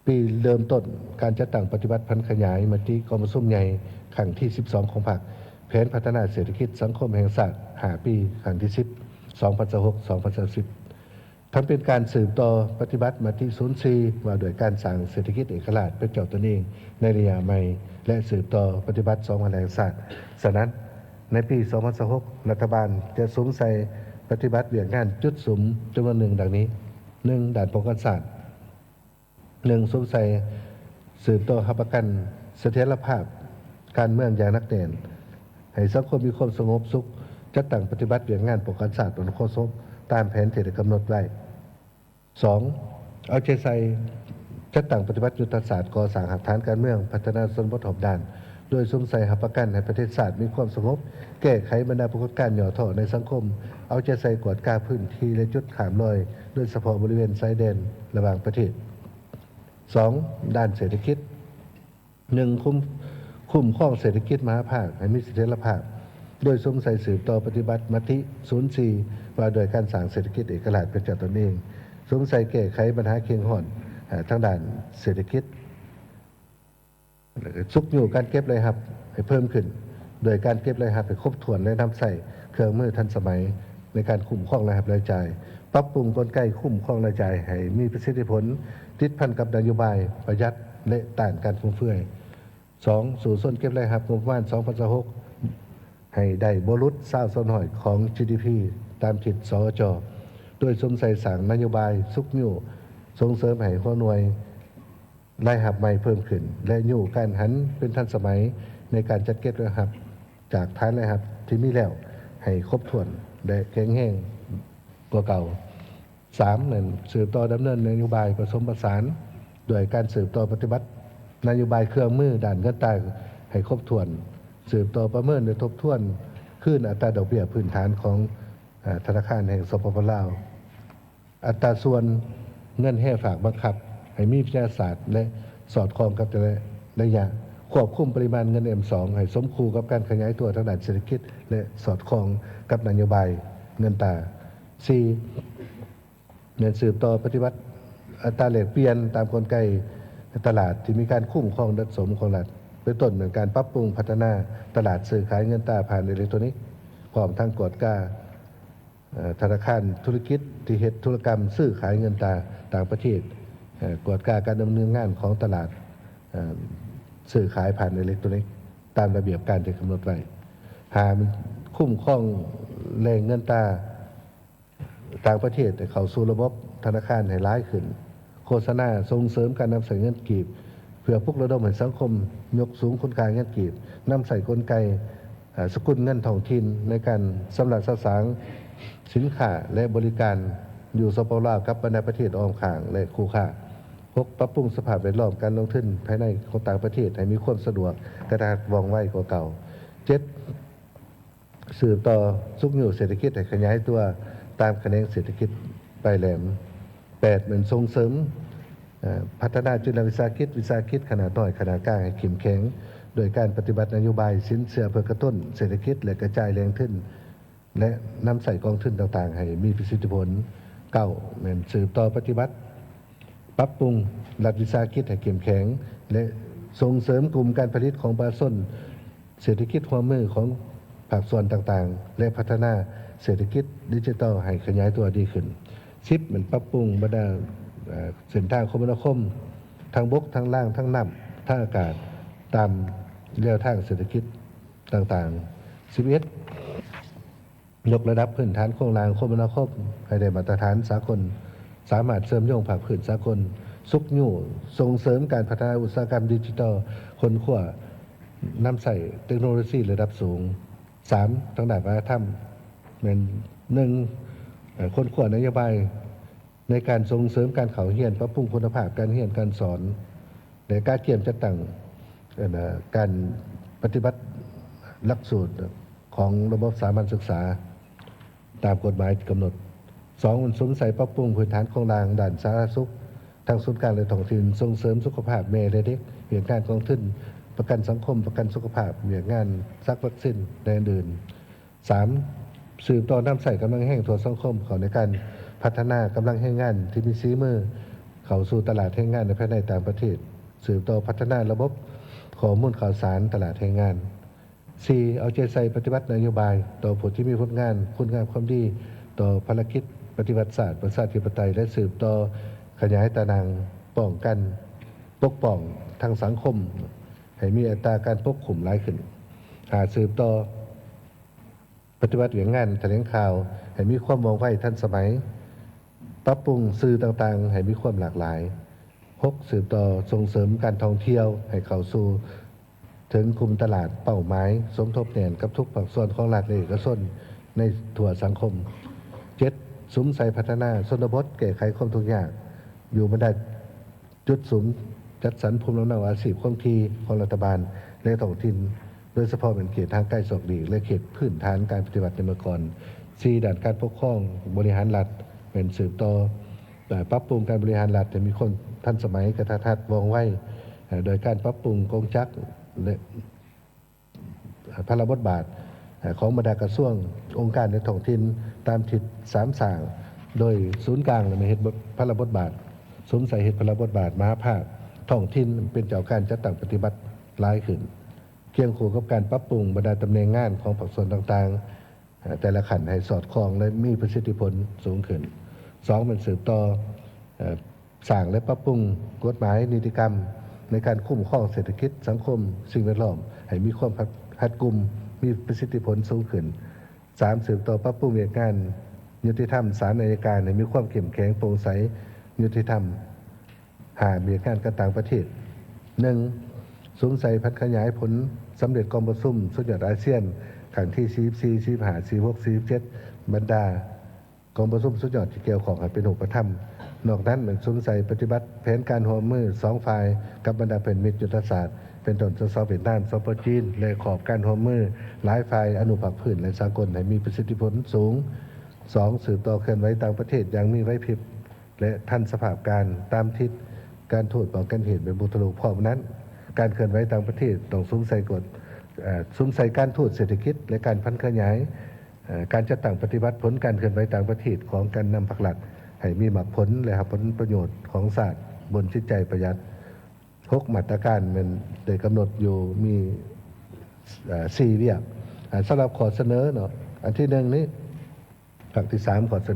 ปีเริ่มต้นการจัดตั้งปฏิบัติพันขยายมติกองประชุมใหญ่ครั้งที่12ของพรรคแผนพัฒนาเศรษฐกิจสังคมแห่งชาติ5ปีครั้งที่10 2026-2030ทั้งเป็นการสืบต่อปฏิบัติมติ04ว่าโดยการสร้างเศรษฐกิจเอกราชเป็นเจ้าตนเองในระยะใหม่และสืบต่อปฏิบัติ2แห่งชาติฉะนั้นในปี2026รัฐบาลจะสวมใส่ปฏิบัติเรื่องงานจุดสุมจำนวนหนึ่งดังนี้ 1. ด่านป้องกันศาสตร์ 1. สวมใส่สืบต่อรับประกันเสถียรภาพการเมืองอย่างนักแน่นให้สังคมมีความสงบสุขจัดตั้งปฏิบัติเรื่องงานป้องกันศาสตร์บนโคศกตามแผนที่ได้กำหนดไว้ 2. เอาใจใส่จัดตั้งปฏิบัติยุทธศาสตร์ก่อสร้างหลักฐานการเมืองพัฒนาชนบทหอบด้านโดยสวมใส่หับประกันให้ประเทศชาติมีความสงบแก้ไขบรรดาปรากฏการณ์หย่อท่อในสังคมเอาใจใส่กวดกาพื้นที่และจุดขามลอยโดยเฉพาะบริเวณชายแดนระหว่างประเทศ 2. ด้านเศรษฐกิจ 1. คุ้มครองเศรษฐกิจมหาภาคให้มีเสถียรภาพโดยสวมใส่สืบต่อปฏิบัติมติ04ว่าโดยการสร้างเศรษฐกิจเอกราชเป็นเจ้าตนเอง สวมใส่แก้ไขปัญหาเคียงห่อนทางด้านเศรษฐกิจซุกอยู่การเก็บรายรับให้เพิ่มขึ้น โดยการเก็บรายรับให้ครบถ้วนและนำใส่เครื่องมือทันสมัยในการคุ้มครองรายรับรายจ่ายปรับปรุงกลไกคุ้มครองรายจ่ายให้มีประสิทธิผลติดพันกับนโยบายประหยัดและต้านการฟุ่มเฟือย 2. สู่ส่วนเก็บรายรับงบประมาณ 2026 ให้ได้บ่รุษ20%ของ GDP ตามคิดสอจโดยสมใส่สั่งนโยบายซุกยู่ส่งเสริมให้ข้อหน่วยรายรับใหม่เพิ่มขึ้น และยู่การหันเป็นทันสมัยในการจัดเก็บรายรับจากฐานรายรับที่มีแล้วให้ครบถ้วนและแข็งแรงกว่าเก่า 3. นั่นสืบต่อดำเนินนโยบายผสมผสานโดยการสืบต่อปฏิบัตินโยบายเครื่องมือด้านเงินตราให้ครบถ้วนสืบต่อประเมินและทบทวนขึ้นอัตราดอกเบี้ยพื้นฐานของธนาคารแห่งสปป.ลาวอัตราส่วนเงินแห่ฝากบังคับให้มีวิทยาศาสตร์และสอดคล้องกับแต่ละระยะควบคุมปริมาณเงิน M2 ให้สมคู่กับการขยายตัวทางด้านเศรษฐกิจและสอดคล้องกับนโยบายเงินตรา 4. เน้นสืบต่อปฏิบัติอัตราแลกเปลี่ยนตามกลไกตลาดที่มีการคุ้มครองดัชสมของรัฐเป็นต้นเหมือนการปรับปรุงพัฒนาตลาดซื้อขายเงินตราผ่านอิเล็กทรอนิกส์พร้อมทั้งกวดก้าธนาคารธุรกิจที่เฮ็ดธุรกรรมซื้อขายเงินตราต่างประเทศกวดก้าการดำเนินงานของตลาดซื้อขายผ่านอิเล็กทรอนิกส์ตามระเบียบการที่กำหนดไว้หาคุ้มครองแหล่งเงินตราต่างประเทศเข้าสู่ระบบธนาคารให้ร้ายขึ้นโฆษณาส่งเสริมการนำใส่เงินกีบเพื่อปลุกระดมให้สังคมยกสูงคุณค่าเงินกีบนำใส่กลไกสกุลเงินท้องถิ่นในการสำหรับสร้างสินค้าและบริการอยู่สปป.ลาวกับบรรดาประเทศอ้อมข้างและคู่ค้า 6. ปรับปรุงสภาพแวดล้อมการลงทุนภายในของต่างประเทศให้มีความสะดวกกระดาษว่องไวกว่าเก่า 7. สืบต่อซุกอยู่เศรษฐกิจให้ขยายตัวตามแขนงเศรษฐกิจไปแหลม 8. เหมือนส่งเสริมพัฒนาจุลวิสาหกิจขนาดน้อยขนาดกลางให้เข้มแข็งโดยการปฏิบัตินโยบายสินเชื่อเพื่อกระตุ้นเศรษฐกิจและกระจายแรงทุนและนำใส่กองทุนต่างๆให้มีประสิทธิผล 9. เหมือนสืบต่อปฏิบัติปรับปรุงรัฐวิสาหกิจให้เข้มแข็งและส่งเสริมกลุ่มการผลิตของปลาส้นเศรษฐกิจหัวมือของภาคส่วนต่างๆและพัฒนาเศรษฐกิจดิจิทัลให้ขยายตัวดีขึ้น 10. เหมือนปรับปรุงบรรดาเส้นทางคมนาคมทางบกทางล่างทางน้ำทางอากาศตามแนวทางเศรษฐกิจต่างๆ 11. ยกระดับพื้นฐานโครงสร้างคมนาคมให้ได้มาตรฐานสากลสามารถเสริมโยงภาคพื้นสากลซุกยู่ส่งเสริมการพัฒนาอุตสาหกรรมดิจิทัลคนขั้วนำใส่เทคโนโลยีระดับสูง 3. ทางด้านวัฒนธรรมเป็น 1. คนขั้วนโยบายในการส่งเสริมการเข้าเรียนปรับปรุงคุณภาพการเรียนการสอนในการเกี่ยมจัดตั้งการปฏิบัติหลักสูตรของระบบสามัญศึกษาตามกฎหมายกำหนด 2. สมใส่ปรับปรุงพื้นฐานโครงสร้างด้านสาธารณสุขทางศูนย์กลางและท้องถิ่นส่งเสริมสุขภาพแม่และเด็กเรื่องการกองทุนประกันสังคมประกันสุขภาพเรื่องงานซักวัคซีนและอื่น 3. สืบต่อนำใส่กำลังแห่งทั่วสังคมเขาในการพัฒนากำลังแห่งงานที่มีฝีมือเข้าสู่ตลาดแห่งงานในภายในต่างประเทศสืบต่อพัฒนาระบบข้อมูลข่าวสารตลาดแห่งงาน 4. เอาใจใส่ปฏิบัตินโยบายต่อผู้ที่มีผลงานคุณงามความดีต่อภารกิจปฏิบัติศาสตร์ประชาธิปไตยและสืบต่อขยายตารางป้องกันปกป้องทางสังคมให้มีอัตราการปกคุมหลายขึ้น สืบต่อปฏิบัติอย่างงานแถลงข่าวให้มีความว่องไวทันสมัยปรับปรุงสื่อต่างๆให้มีความหลากหลาย 6. สืบต่อส่งเสริมการท่องเที่ยวให้เข้าสู่ถึงกลุ่มตลาดเป้าหมายสมทบแทนกับทุกภาคส่วนของรัฐและเอกชนในทั่วสังคม 7. สุมใส่พัฒนาชนบทแก้ไขความทุกข์ยากอยู่บรรดาจุดสุมจัดสรรภูมิลำเนาอาชีพคงที่ของรัฐบาลและท้องถิ่นโดยเฉพาะเป็นเขตทางใกล้ศอกดีและเขตพื้นฐานการปฏิบัติในเมื่อก่อน 4. ด้านการปกครองบริหารรัฐเป็นสืบต่อปรับปรุงการบริหารรัฐให้มีคนทันสมัยกระทัดว่องไวโดยการปรับปรุงกองจักรและพระบทบาทของบรรดากระทรวงองค์การในท้องถิ่นตามทิศ3 สาง โดยศูนย์กลางมีเหตุพระบทบาทสมใส่เหตุพระบทบาทมหาภาคท้องถิ่นเป็นเจ้าการจัดตั้งปฏิบัติหลายขึ้นเคียงคู่กับการปรับปรุงบรรดาตำแหน่งงานของภาคส่วนต่างๆแต่ละขันให้สอดคล้องและมีประสิทธิผลสูงขึ้น2เป็นสืบต่อสร้างและปรับปรุงกฎหมายนิติกรรมในการคุ้มครองเศรษฐกิจสังคมสิ่งแวดล้อมให้มีความรัดกุมมีประสิทธิผลสูงขึ้น3สืบต่อปรับปรุงเรื่องงานยุติธรรมศาลอัยการให้มีความเข้มแข็งโปร่งใสยุติธรรม5เรื่องงานการต่างประเทศ 1. สงสัยพัฒขยายผลสำเร็จกองประชุมสุดยอดอาเซียนครั้งที่44 45 46 47บรรดากองประชุมสุดยอดที่เกี่ยวข้องให้เป็นรูปธรรมนอกนั้นสงสัยปฏิบัติแผนการร่วมมือ2ฝ่ายกับบรรดาเป็นมิตรยุทธศาสตร์เป็นต้นทดสอบเป็นด้านสปจีนและขอบการร่วมมือหลายฝ่ายอนุภาคพื้นและสากลให้มีประสิทธิผลสูง 2. สืบต่อเคลื่อนไหวต่างประเทศอย่างมีไหวพริบและทันสภาพการตามทิศการโทษป้องกันเหตุเป็นบุตรลูกพร้อมนั้นการเคลื่อนไหวต่างประเทศต้องสงสัยกฎสงสัยการทูตเศรษฐกิจและการพันขยายการจัดตั้งปฏิบัติผลการเคลื่อนไหวต่างประเทศของการนำพรรคหลักให้มีหมักผลและผลประโยชน์ของศาสตร์บนจิตใจประหยัด6มาตรการมันได้กำหนดอยู่มี4เรื่องสำหรับขอเสนอเนาะอันที่1นี้ฝั่งที่3ขอเส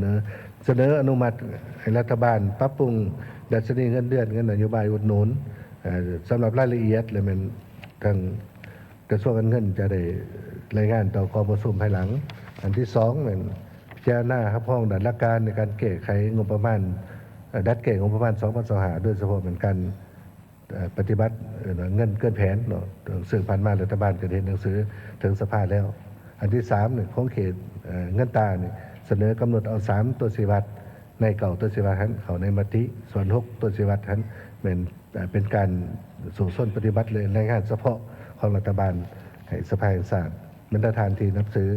นออนุมัติให้รัฐบาลปรับปรุงดัชนีเงินเดือนเงินนโยบายอุดหนุนสำหรับรายละเอียดเลยมันทางกระทรวงการเงินจะได้รายงานต่อกองประชุมภายหลังอันที่2เหมือนพิจารณาครับห้องดัดหลักการในการแก้ไขงบประมาณดัดแก้งบประมาณ2025โดยเฉพาะเหมือนกันปฏิบัติเงินเกินแผนเนาะซึ่งผ่านมารัฐบาลก็ได้หนังสือถึงสภาแล้วอันที่3เนี่ยของเขตเงินตาเนี่ยเสนอกำหนดเอา3ตัวชีวัตในเก่าตัวชีวัตนั้นเขาในมติส่วน6ตัวชีวัตนั้นเป็นการสู่ส้นปฏิบัติเลยในงานเฉพาะของรัฐบาลให้สภาแห่งชาติบรรดาทานที่นับซื้อ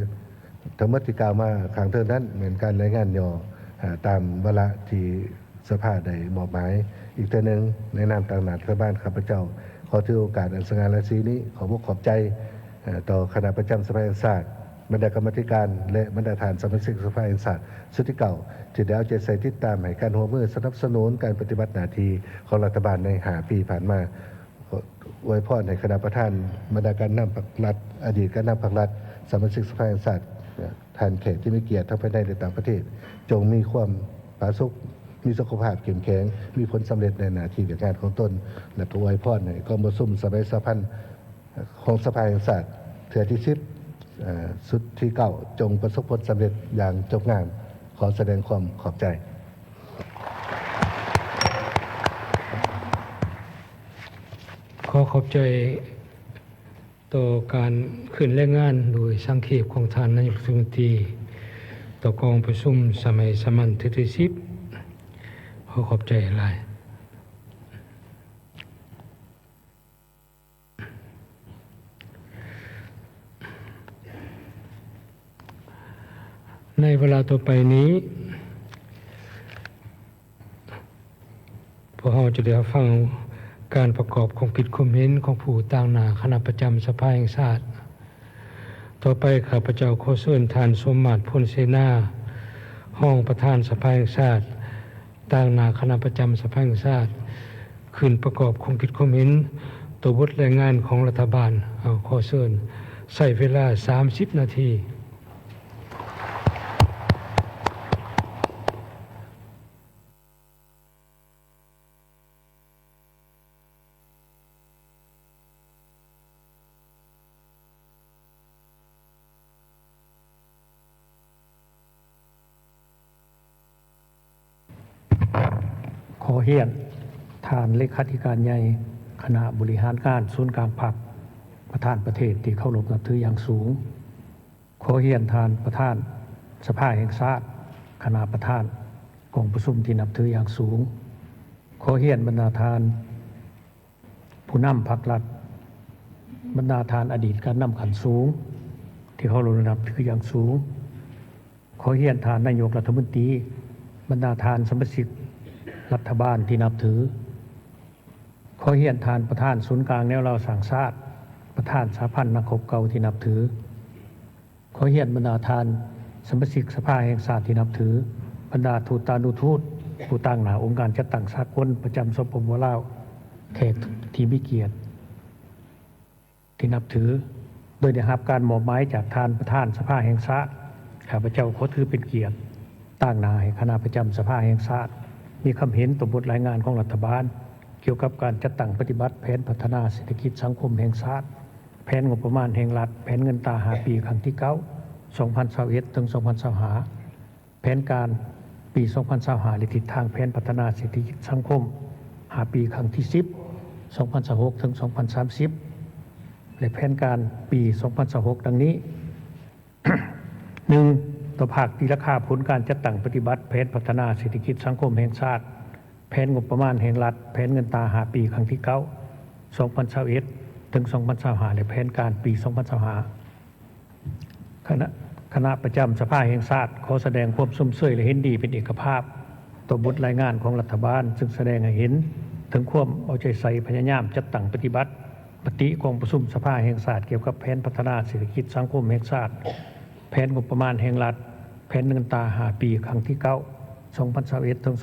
ทั้งหมดที่กล่าวมาข้างเทิงนั้นเหมือนการรายงานย่อตามวาระที่สภาได้มอบหมายอีกตัวหนึ่งในนามต่างหากรัฐบาลข้าพเจ้าขอถือโอกาสอันสง่าราศีนี้ขอบใจต่อคณะประจำสภาแห่งชาติบรรดากรรมการและบรรดาฐานสมาชิกสภาแห่งชาติสุดที่เก่าที่ได้เอาใจใส่ติดตามให้การร่วมมือสนับสนุนการปฏิบัติหน้าที่ของรัฐบาลใน5 ปีผ่านมาอวยพรให้คณะประธานบรรดาการนำพรรครัฐอดีตการนำพรรครัฐสมาชิกสภาแห่งชาติท่านแขกที่มีเกียรติทั้งภายในและต่างประเทศจงมีความผาสุกมีสุขภาพเข้มแข็งมีผลสำเร็จในหน้าที่การงานของตนและอวยพรให้กองประชุมสมัยสัมพันธ์ของสภาแห่งชาติเทื่อที่10สุดที่9จงประสบผลสำเร็จอย่างจบงามขอแสดงความขอบใจ ขอขอบใจต่อการขึ้นแรงงานโดยสังเขปของท่านนายกรัฐมนตรีต่อกองประชุมสมัยสามัญที่10ขอขอบใจหลายในเวลาต่อไปนี้พวกเราจะได้ฟังการประกอบความคิดความเห็นของผู้ต่างหน้าคณะประจำสภาแห่งชาติต่อไปข้าพเจ้าขอเชิญท่านสมมาตรพลเสนาห้องประธานสภาแห่งชาติต่างหน้าคณะประจำสภาแห่งชาติขึ้นประกอบความคิดความเห็นต่อบทรายงานของรัฐบาลขอเชิญใช้เวลา30 นาทีขอเฮียนทานเลขาธิการใหญ่คณะบริหารการศูนย์กลางพรรคประธานประเทศที่เคารพนับถืออย่างสูงขอเฮียนทานประธานสภาแห่งชาติคณะประธานกองประชุมที่นับถืออย่างสูงขอเฮียนบรรดาทานผู้นำพรรครัฐบรรดาทานอดีตการนำขันสูงที่เคารพนับถืออย่างสูงขอเฮียนทานนายกรัฐมนตรีบรรดาทานสมาชิกรัฐบาลที่นับถือขอเฮียนทานประธานศูนย์กลางแนวเราสังชาติประธานสหพันธ์นักรบเก่าที่นับถือขอเฮียนบรรดาทานสมาชิกสภาแห่งชาติที่นับถือป รรดาทูตานุทูตผู้ตั้งหน้าองค์การจัดตั้งสากลประจำสปปลาวแขกที่มีเกียรติที่นับถือโดยได้รับการมอบหมายจากท่านประธานสภาแห่งชาติข้าพเจ้าขอถือเป็นเกียรติตั้งหน้าให้คณะประจำสภาแห่งชาติมีความเห็นต่อบทรายงานของรัฐบาลเกี่ยวกับการจัดตั้งปฏิบัติแผนพัฒนาเศรษฐกิจสังคมแห่งชาติแผนงบประมาณแห่งรัฐแผนเงินตรา5 ปีครั้งที่ 9 2021 ถึง 2025แผนการปี 2025และทิศทางแผนพัฒนาเศรษฐกิจสังคม5 ปีครั้งที่ 10 2026 ถึง 2030และแผนการปี 2026 ดังนี้ 1. ต่อภาคที่ราคาผลการจัดตั้งปฏิบัติแผนพัฒนาเศรษฐกิจสังคมแห่งชาติแผนงบประมาณแห่งรัฐแผนเงินตรา5 ปีครั้งที่ 9 2021 ถึง 2025และแผนการปี 2025คณะประจำสภาแห่งชาติขอแสดงความสมเสยและเห็นดีเป็นเอกภาพต่อบทรายงานของรัฐบาลซึ่งแสดงให้เห็นถึงความเอาใจใส่พยายามจัดตั้งปฏิบัติมติของประชุมสภาแห่งชาติเกี่ยวกับแผนพัฒนาเศรษฐกิจสังคมแห่งชาติแผนงบประมาณแห่งรัฐแผนเงินตรา5 ปีครั้งที่ 9 2021 ถึง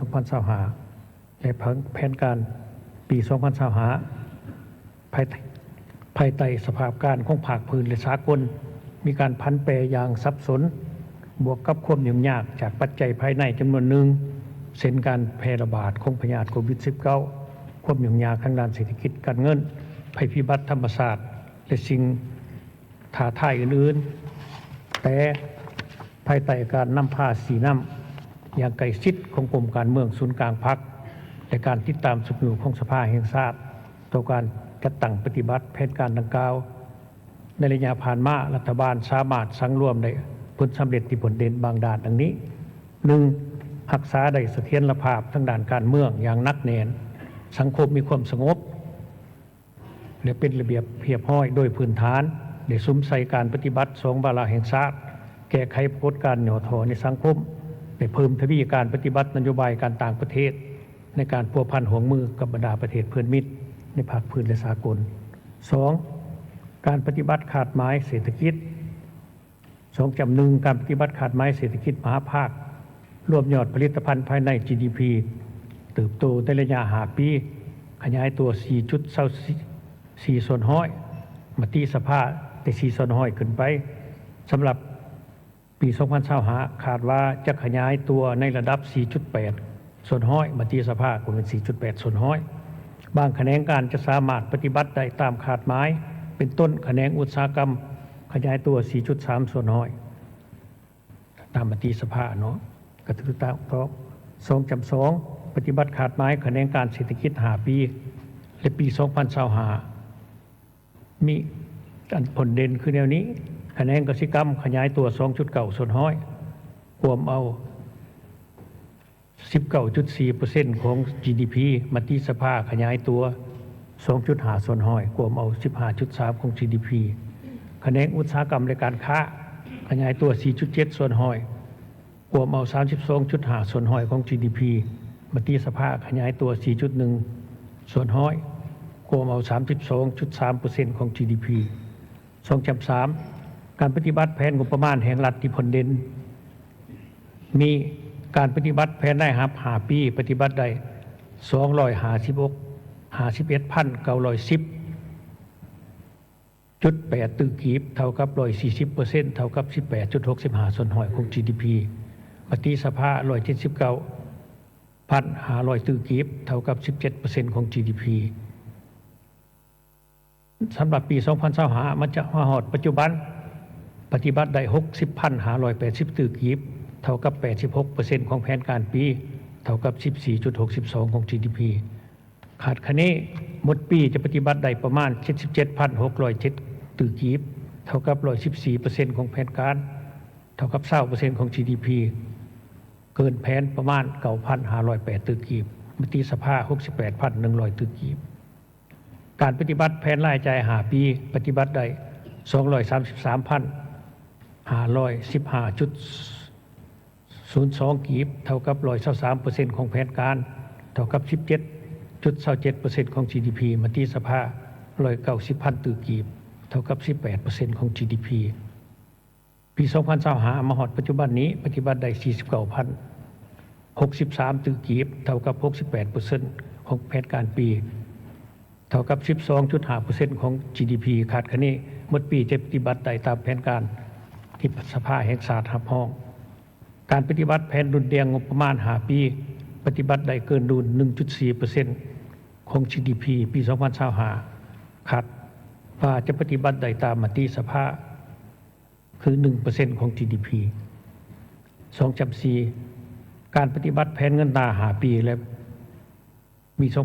2025และแผนการปี 2025ภายใต้สภาพการของภาคพื้นและสากลมีการพันแปรอย่างซับซ้อนบวกกับความยุ่งยากจากปัจจัยภายในจำนวนหนึ่งเช่นการแพร่ระบาดของพยาธิโควิด -19 ความยุ่งยากทางด้านเศรษฐกิจการเงินภัยพิบัติธรรมชาติและสิ่งท้าทายอื่นๆแต่ภายใต้การนำพาสีน้ำอย่างใกล้ชิดของกรมการเมืองศูนย์กลางพรรคและการติดตามสุขอยู่ของสภาแห่งชาติต่อการจัดตั้งปฏิบัติแผนการดังกล่าวในระยะผ่านมารัฐบาลสามารถสังรวมได้ผลสำเร็จที่ผลเด่นบางด้านดังนี้ 1. รักษาได้เสถียรภาพทางด้านการเมืองอย่างนักแน่นสังคมมีความสงบและเป็นระเบียบเพียบร้อยโดยพื้นฐานได้ซุ้มใส่การปฏิบัติ2 วาระแห่งชาติแก้ไขปรากฏการณ์หย่อถอในสังคมได้เพิ่มทวีการปฏิบัตินโยบายการต่างประเทศในการพัวพันห่วงมือกับบรรดาประเทศเพื่อนมิตรในภาคพื้นและสากล 2. การปฏิบัติขาดหมายเศรษฐกิจ 2.1 การปฏิบัติขาดหมายเศรษฐกิจมหาภาครวมยอดผลิตภัณฑ์ภายใน GDP เติบโตในระยะ5 ปีขยายตัว 4.4 ส่วนห้อยมติสภาได้4 ส่วนห้อยขึ้นไปสำหรับปี 2025 คาดว่าจะขยายตัวในระดับ 4.8 ส่วนห้อยมติสภาคงเป็น 4.8 ส่วนห้อยบางแขนงการจะสามารถปฏิบัติได้ตามขาดหมายเป็นต้นแขนงอุตสาหกรรมขยายตัว 4.3 ส่วนห้อยตามมติสภาเนาะก็ถือตามต่อ 2.2 ปฏิบัติขาดหมายแขนงการเศรษฐกิจ5 ปีและปี 2025มีผลเด่นคือแนวนี้แขนงกสิกรรมขยายตัว 2.9 ส่วนห้อยรวมเอา 19.4% ของ GDP มติสภาขยายตัว 2.5 ส่วนห้อยรวมเอา 15.3 ของ GDP แขนงอุตสาหกรรมและการค้าขยายตัว 4.7 ส่วนห้อยรวมเอา 32.5 ส่วนห้อยของ GDP มติสภาขยายตัว 4.1 ส่วนห้อยรวมเอา 32.3% ของ GDP 2.3 การปฏิบัติแผนงบประมาณแห่งรัฐที่ผลเด่นมีการปฏิบัติแผนได้ครับ5 ปีปฏิบัติได้ 251,910.8 ตึกกีบเท่ากับ 140% เท่ากับ 18.65 ส่วนห้อยของ GDP มติสภา 179,500 ตึกกีบเท่ากับ 17% ของ GDP สำหรับปี 2025 มันจะมาฮอดปัจจุบันปฏิบัติได้ 60,580 ตึกกีบเท่ากับ 86% ของแผนการปีเท่ากับ 14.62 ของ GDP ขาดคะเนหมดปีจะปฏิบัติได้ประมาณ 77,607 ตึกกีบเท่ากับ 114% ของแผนการเท่ากับ 20% ของ GDP เกินแผนประมาณ 9,508 ตึกกีบมติสภา 68,100 ตึกกีบการปฏิบัติแผนรายจ่าย5 ปีปฏิบัติได้ 233,515.02 กีบเท่ากับ 123% ของแผนการเท่ากับ 17.27% ของ GDP มติสภา 190,000 ตึกกีบเท่ากับ 18% ของ GDP ปี 2025 มาฮอดปัจจุบันนี้ปฏิบัติได้ 63 ตึกกีบเท่ากับ 68% ของแผนการปีเท่ากับ 12.5% ของ GDP คาดคะเนหมดปีจะปฏิบัติได้ตามแผนการที่สภาแห่งชาติรับรองการปฏิบัติแผนดุลเดียงงบประมาณ5ปีปฏิบัติได้เกินดุล 1.4% ของ GDP ปี 2025คาดว่าจะปฏิบัติได้ตามมติสภาคือ 1% ของ GDP 2.4 การปฏิบัติแผนเงินตรา5ปีและมี 2025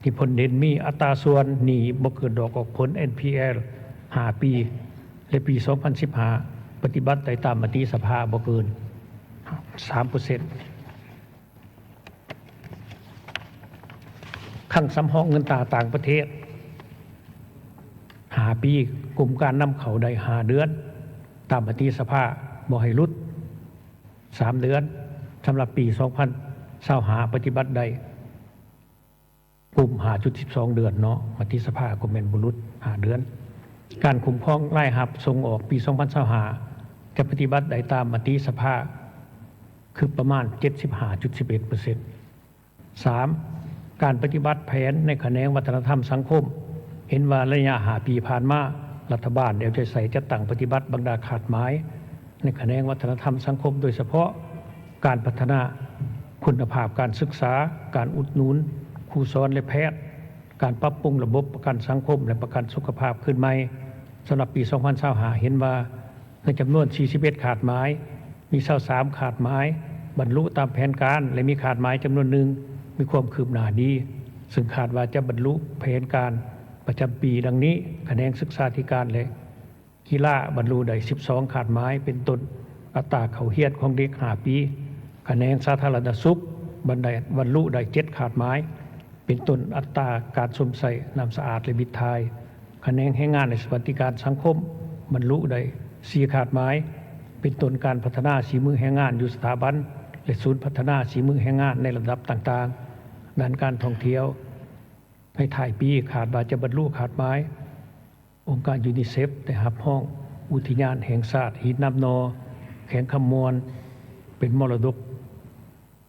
ที่ผลเด่นมีอัตราส่วนหนี้บ่เกินดอกออกผล NPL 5 ปีและปี 2015 ปฏิบัติได้ตามมติสภาบ่เกิน 3% ขั้งสำรองเงินตราต่างประเทศ5 ปีกลุ่มการนำเข้าได้5 เดือนตามมติสภาบ่ให้หลุด3 เดือนสำหรับปี 2025 ปฏิบัติได้กลุ่ม 5.12 เดือนเนาะมติสภาก็แม่นบ่หลุด5 เดือนการคุ้มครองรายรับส่งออกปี 2025 จะปฏิบัติได้ตามมติสภาคือประมาณ 75.11% 3. การปฏิบัติแผนในแขนงวัฒนธรรมสังคมเห็นว่าระยะ5 ปีผ่านมารัฐบาลได้ใจใส่จัดตั้งปฏิบัติบางดาขาดหมายในแขนงวัฒนธรรมสังคมโดยเฉพาะการพัฒนาคุณภาพการศึกษาการอุดหนุนครูสอนและแพทย์การปรับปรุงระบบประกันสังคมและประกันสุขภาพขึ้นใหม่สำหรับปี 2025 เห็นว่าในจำนวน 41 ขาดหมายมี 23 ขาดหมายบรรลุตามแผนการและมีขาดหมายจำนวนหนึ่งมีความคืบหน้าดีซึ่งคาดว่าจะบรรลุแผนการประจำปีดังนี้แขนงศึกษาธิการและกีฬาบรรลุได้ 12 ขาดหมายเป็นต้นอัตราเข้าเรียนของเด็ก5 ปีแขนงสาธารณสุขบรรลุได้ 7 ขาดหมายเป็นต้นอัตราการสวมใส่น้ำสะอาดและบิดทายแขนงแรงงานและสวัสดิการสังคมบรรลุได้ 4 ขาดหมายเป็นต้นการพัฒนาฝีมือแรงงานอยู่สถาบันและศูนย์พัฒนาฝีมือแรงงานในระดับต่างๆด้านการท่องเที่ยวในท้ายปีขาดว่าจะบรรลุขาดหมายองค์การยูนิเซฟได้รับห้องอุทยานแห่งชาติหินน้ำนอแขงคำมวลเป็นมรดก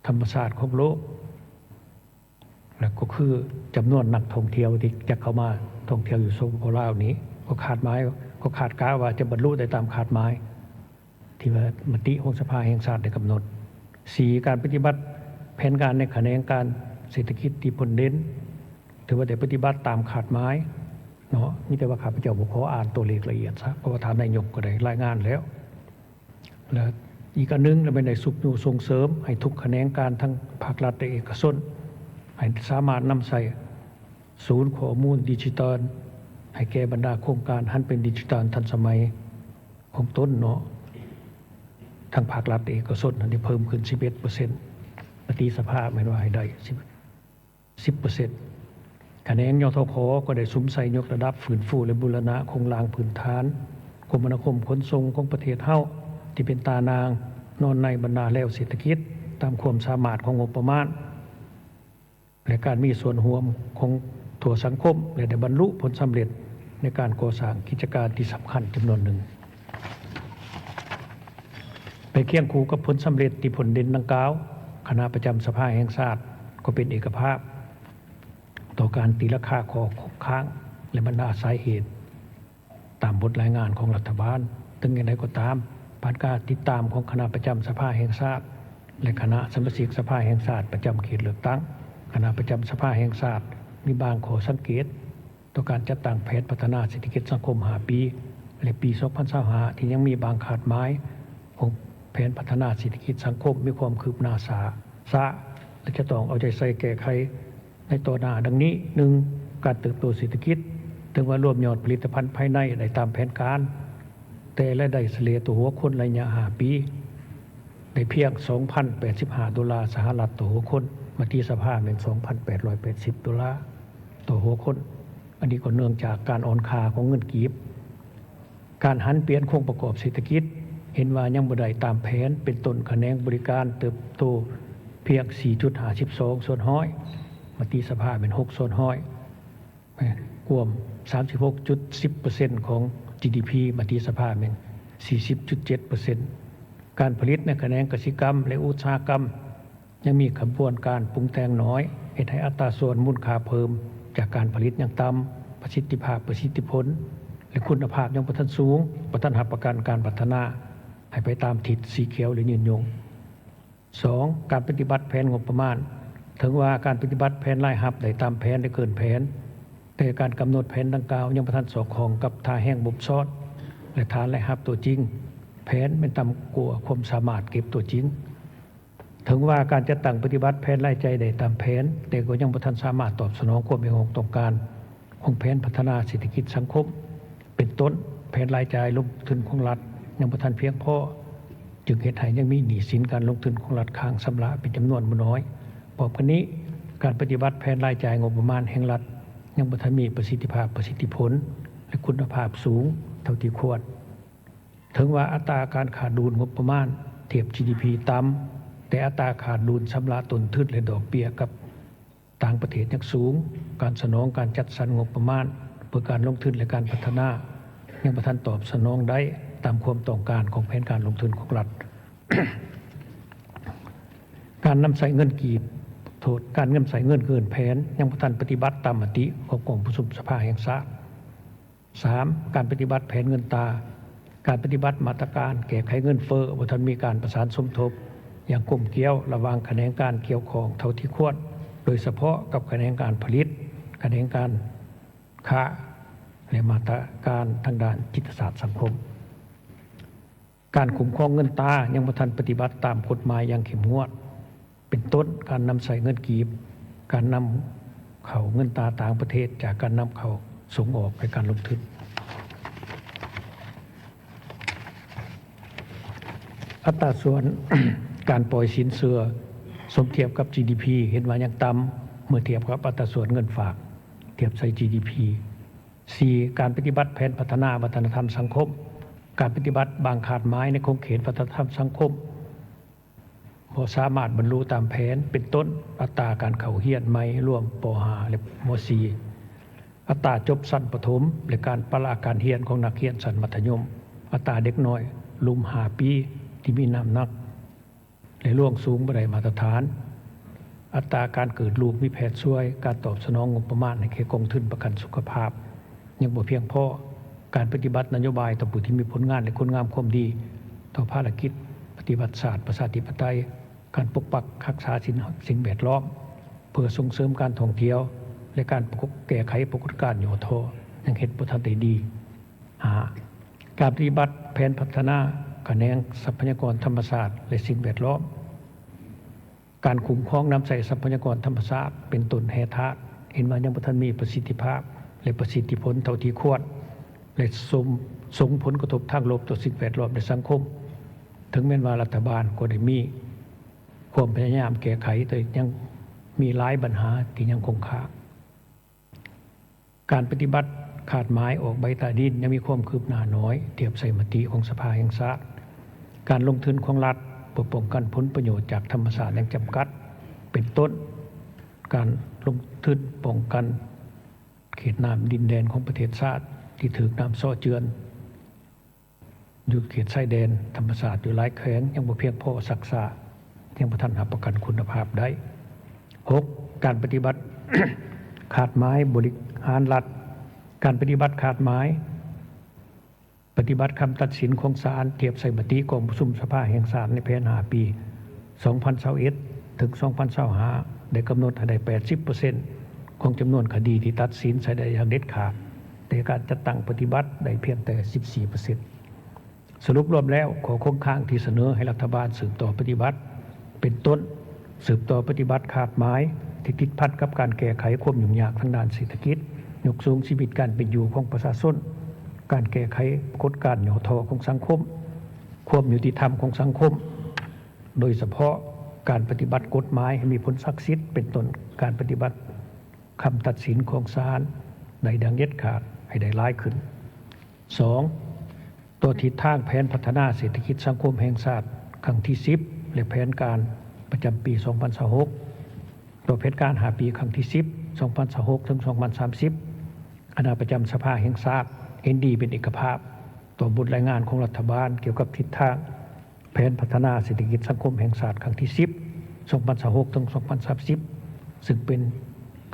ธรรมชาติของโลกและก็คือจำนวนนักท่องเที่ยวที่จะเข้ามาท่องเที่ยวอยู่สปป.ลาวนี้ก็ขาดหมายก็ขาดกะว่าจะบรรลุได้ตามขาดหมายที่ว่ามติของสภาแห่งชาติได้กำหนด 4. การปฏิบัติแผนการในแขนงการเศรษฐกิจที่ผลเด่นถือว่าได้ปฏิบัติตามขาดหมายเนาะมีแต่ว่าข้าพเจ้าบ่ขออ่านตัวเลขละเอียดซะเพราะว่าท่านนายกก็ได้รายงานแล้วและอีกอันนึงเราเป็นได้สุขอยู่ส่งเสริมให้ทุกแขนงการทั้งภาครัฐและเอกชนให้สามารถนำใส่ศูนย์ข้อมูลดิจิทัลให้แก่บรรดาโครงการหันเป็นดิจิทัลทันสมัยของต้นเนาะทั้งภาครัฐและเอกชนที่เพิ่มขึ้น 11% ปฏิสภาไม่ว่าให้ได้ 10% คะแนนยทคก็ได้สุมใส่ยกระดับฟื้นฟูและบูรณะโครงรางพื้นฐานคมนาคมขนส่งของประเทศเฮาที่เป็นตานางนอนในบรรดาแล้วเศรษฐกิจตามความสามารถของงบประมาณและการมีส่วนร่วมของทั่วสังคมและได้บรรลุผลสำเร็จในการก่อสร้างกิจการที่สำคัญจำนวนหนึ่งไปเคียงคู่กับผลสำเร็จที่ผลเด่นดังกล่าวคณะประจำสภาแห่งชาติก็เป็นเอกภาพต่อการตีราคาคอคบค้างและบรรดาสาเหตุตามบทรายงานของรัฐบาลถึงอย่างไรก็ตามผ่านการติดตามของคณะประจำสภาแห่งชาติและคณะสมาชิกสภาแห่งชาติประจำเขตเลือกตั้งคณะประจำสภาแห่งชาติมีบางข้อสังเกตต่อการจัดตั้งแผนพัฒนาเศรษฐกิจสังคม5 ปีและปี 2025 ที่ยังมีบางขาดหมายของแผนพัฒนาเศรษฐกิจสังคมมีความคืบหน้าช้าและจะต้องเอาใจใส่แก้ไขในต่อหน้าดังนี้ 1. การเติบโตเศรษฐกิจถึงว่ารวมยอดผลิตภัณฑ์ภายในได้ตามแผนการแต่และได้เฉลี่ยตัวหัวคนระยะ5 ปีได้เพียง $2,085 สหรัฐต่อหัวคนมาที่สภาเป็น $2,880 ต่อหัวคนอันนี้ก็เนื่องจากการอ่อนค่าของเงินกีบการหันเปลี่ยนโครงประกอบเศรษฐกิจเห็นว่ายังบ่ได้ตามแผนเป็นต้นแขนงบริการเติบโตเพียง 4.52 ส่วนร้อยมาที่สภาเป็น6ส่วนร้อยรวม 36.10% ของ GDP มาที่สภาเป็น 40.7% การผลิตในแขนงกสิกรรมและอุตสาหกรรมยังมีกระบวนการปรุงแต่งน้อยเฮ็ดให้อัตราส่วนมูลค่าเพิ่มจากการผลิตยังต่ำประสิทธิภาพประสิทธิผลและคุณภาพยังบ่ทันสูงบ่ทันรับประกันการพัฒนาให้ไปตามทิศสีเขียวหรือยืนยง 2. การปฏิบัติแผนงบประมาณถึงว่าการปฏิบัติแผนรายรับได้ตามแผนได้เกินแผนแต่การกำหนดแผนดังกล่าวยังบ่ทันสอดคล้องกับท่าแห่งบ่ซอดและฐานรายรับตัวจริงแผนเป็นต่ำกว่าความสามารถเก็บตัวจริงถึงว่าการจัดตั้งปฏิบัติแผนรายจ่ายได้ตามแผนแต่ก็ยังบ่ทันสามารถตอบสนองความต้องการของแผนพัฒนาเศรษฐกิจสังคมเป็นต้นแผนรายจ่ายลงทุนของรัฐยังบ่ทันเพียงพอจึงเฮ็ดให้ยังมีหนี้สินการลงทุนของรัฐค้างชำระเป็นจำนวนบ่น้อยพร้อมกันนี้การปฏิบัติแผนรายจ่ายงบประมาณแห่งรัฐยังบ่ทันมีประสิทธิภาพประสิทธิผลและคุณภาพสูงเท่าที่ควรถึงว่าอัตราการขาดดุลงบประมาณเทียบ GDP ต่ำแต่อัตราขาดดุลชำระต้นทุนและดอกเบี้ยกับต่างประเทศยังสูงการสนองการจัดสรรงบประมาณเพื่อการลงทุนและการพัฒนายังบ่ทันตอบสนองได้ตามความต้องการของแผนการลงทุนของรัฐ การนำใช้เงินกีบโทษการเงินใช้เงินเกินแผนยังบ่ทันปฏิบัติตามมติของกองประชุมสภาแห่งชาติ 3. การปฏิบัติแผนเงินตราการปฏิบัติมาตรการแก้ไขเงินเฟ้อบ่ทันมีการประสานสมทบอย่างกลมเกลียวระหว่างแขนงการเกี่ยวข้องเท่าที่ควรโดยเฉพาะกับแขนงการผลิตแขนงการค้าและมาตรการทางด้านจิตศาสตร์สังคมการคุ้มครองเงินตรายังบ่ทันปฏิบัติตามกฎหมายอย่างเข้มงวดเป็นต้นการนำใส่เงินกีบการนำเข้าเงินตราต่างประเทศจากการนำเข้าส่งออกในการลงทุนอัตราส่วน การปล่อยสินเชื่อสมเทียบกับ GDP เห็นว่ายังต่ำเมื่อเทียบกับอัตราส่วนเงินฝากเทียบใส่ GDP 4. การปฏิบัติแผนพัฒนาวัฒนธรรมสังคมการปฏิบัติบางขาดหมายในโครงเขตวัฒนธรรมสังคมบ่สามารถบรรลุตามแผนเป็นต้นอัตราการเข้าเรียนใหม่รวมป .5 และม .4 อัตราจบชั้นประถมและการประลาการเรียนของนักเรียนชั้นมัธยมอัตราเด็กน้อยลุ่ม5 ปีที่มีน้ำหนักและล่วงสูงบ่ได้มาตรฐานอัตราการเกิดลูกมีแพทย์ช่วยการตอบสนองงบประมาณในกองทุนประกันสุขภาพยังบ่เพียงพอการปฏิบัตินโยบายต่อผู้ที่มีผลงานและคุณงามความดีต่อภารกิจปฏิบัติศาสตร์ประชาธิปไตยการปกปักรักษาสิ่งแวดล้อมเพื่อส่งเสริมการท่องเที่ยวและการแก้ไขปรากฏการณ์โยโทยังเฮ็ดบ่ทันได้ดี การปฏิบัติแผนพัฒนาแขนงทรัพยากรธรรมชาติและสิ่งแวดล้อมการคุ้มครองน้ำใช้ทรัพยากรธรรมชาติเป็นต้นแห่ธาตุเห็นว่ายังบ่ทันมีประสิทธิภาพและประสิทธิผลเท่าที่ควรและส่งผลกระทบทางลบต่อสิ่งแวดล้อมในสังคมถึงแม้ว่ารัฐบาลก็ได้มีความพยายามแก้ไขแต่ยังมีหลายปัญหาที่ยังคงค้างการปฏิบัติขาดหมายออกใบตาดินยังมีความคืบหน้าน้อยเทียบใส่มติของสภาแห่งชาติการลงทุนของรัฐเพื่อป้องกันผลประโยชน์จากธรรมชาติอย่างจำกัดเป็นต้นการลงทุนป้องกันเขตน้ำดินแดนของประเทศชาติที่ถูกน้ำซ้อเจือนอยู่เขตชายแดนธรรมชาติอยู่หลายแขวงยังบ่เพียงพอรักษายังบ่ทันรับประกันคุณภาพได้ 6. การปฏิบัติ ขาดหมายบริหารรัฐการปฏิบัติขาดหมายปฏิบัติคำตัดสินของศาลเทียบใส่มติกองประชุมสภาแห่งชาติในแผน5 ปี 2021 ถึง 2025 ได้กำหนดให้ได้ 80% ของจำนวนคดีที่ตัดสินใส่ได้อย่างเด็ดขาดแต่การจัดตั้งปฏิบัติได้เพียงแต่ 14% สรุปรวมแล้วขอคงค้างที่เสนอให้รัฐบาลสืบต่อปฏิบัติเป็นต้นสืบต่อปฏิบัติขาดหมายที่ติดพันกับการแก้ไขความยุ่งยากทางด้านเศรษฐกิจยกสูงชีวิตการเป็นอยู่ของประชาชนการแก้ไขกฎการย่อท้อของสังคมความยุติธรรมของสังคมโดยเฉพาะการปฏิบัติกฎหมายให้มีผลศักดิ์สิทธิ์เป็นต้นการปฏิบัติคำตัดสินของศาลได้ดังเด็ดขาดให้ได้หลายขึ้น 2. ตัวทิศทางแผนพัฒนาเศรษฐกิจสังคมแห่งชาติครั้งที่ 10และแผนการประจำปี 2026ตัวแผนการ5 ปีครั้งที่ 10 2026 ถึง 2030 คณะประจำสภาแห่งชาติเห็นดีเป็นเอกภาพต่อบทรายงานของรัฐบาลเกี่ยวกับทิศทาง แผนพัฒนาเศรษฐกิจสังคมแห่งชาติครั้งที่10 2026 ถึง 2030 ซึ่งเป็น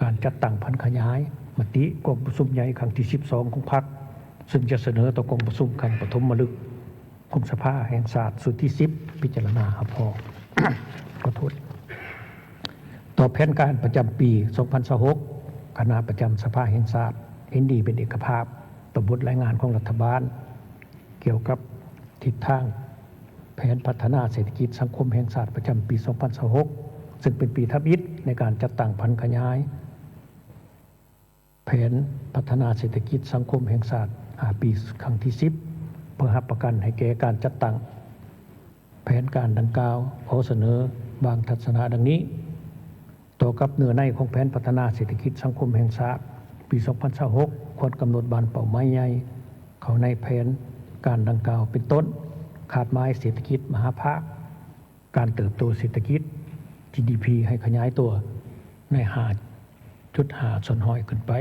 การจัดตั้งพันขยายมติกองประชุมใหญ่ครั้งที่12ของพรรคซึ่งจะเสนอต่อกองประชุมครั้งปฐมฤกษ์ของสภาแห่งชาติสุดที่10พิจารณาครับพอ ขอโทษต่อแผนการประจำปี 2026 คณะประจำสภาแห่งชาติเห็นดีเป็นเอกภาพต่อบทรายงานของรัฐบาลเกี่ยวกับทิศทางแผนพัฒนาเศรษฐกิจสังคมแห่งชาติประจำปี 2026 ซึ่งเป็นปีทับอิฐในการจัดตั้งพันขยายแผนพัฒนาเศรษฐกิจสังคมแห่งชาติปีครั้งที่10เพื่อรับประกันให้แก่การจัดตั้งแผนการดังกล่าวขอเสนอบางทัศนะดังนี้ต่อกับเนื้อในของแผนพัฒนาเศรษฐกิจสังคมแห่งชาติปี 2026 ควรกำหนดบานเป้าหมายใหญ่เข้าในแผนการดังกล่าวเป็นต้นขาดไม้เศรษฐกิจมหาภาคการเติบโตเศรษฐกิจ GDP ให้ขยายตัวใน5.5 ส่วนห้อยขึ้นไป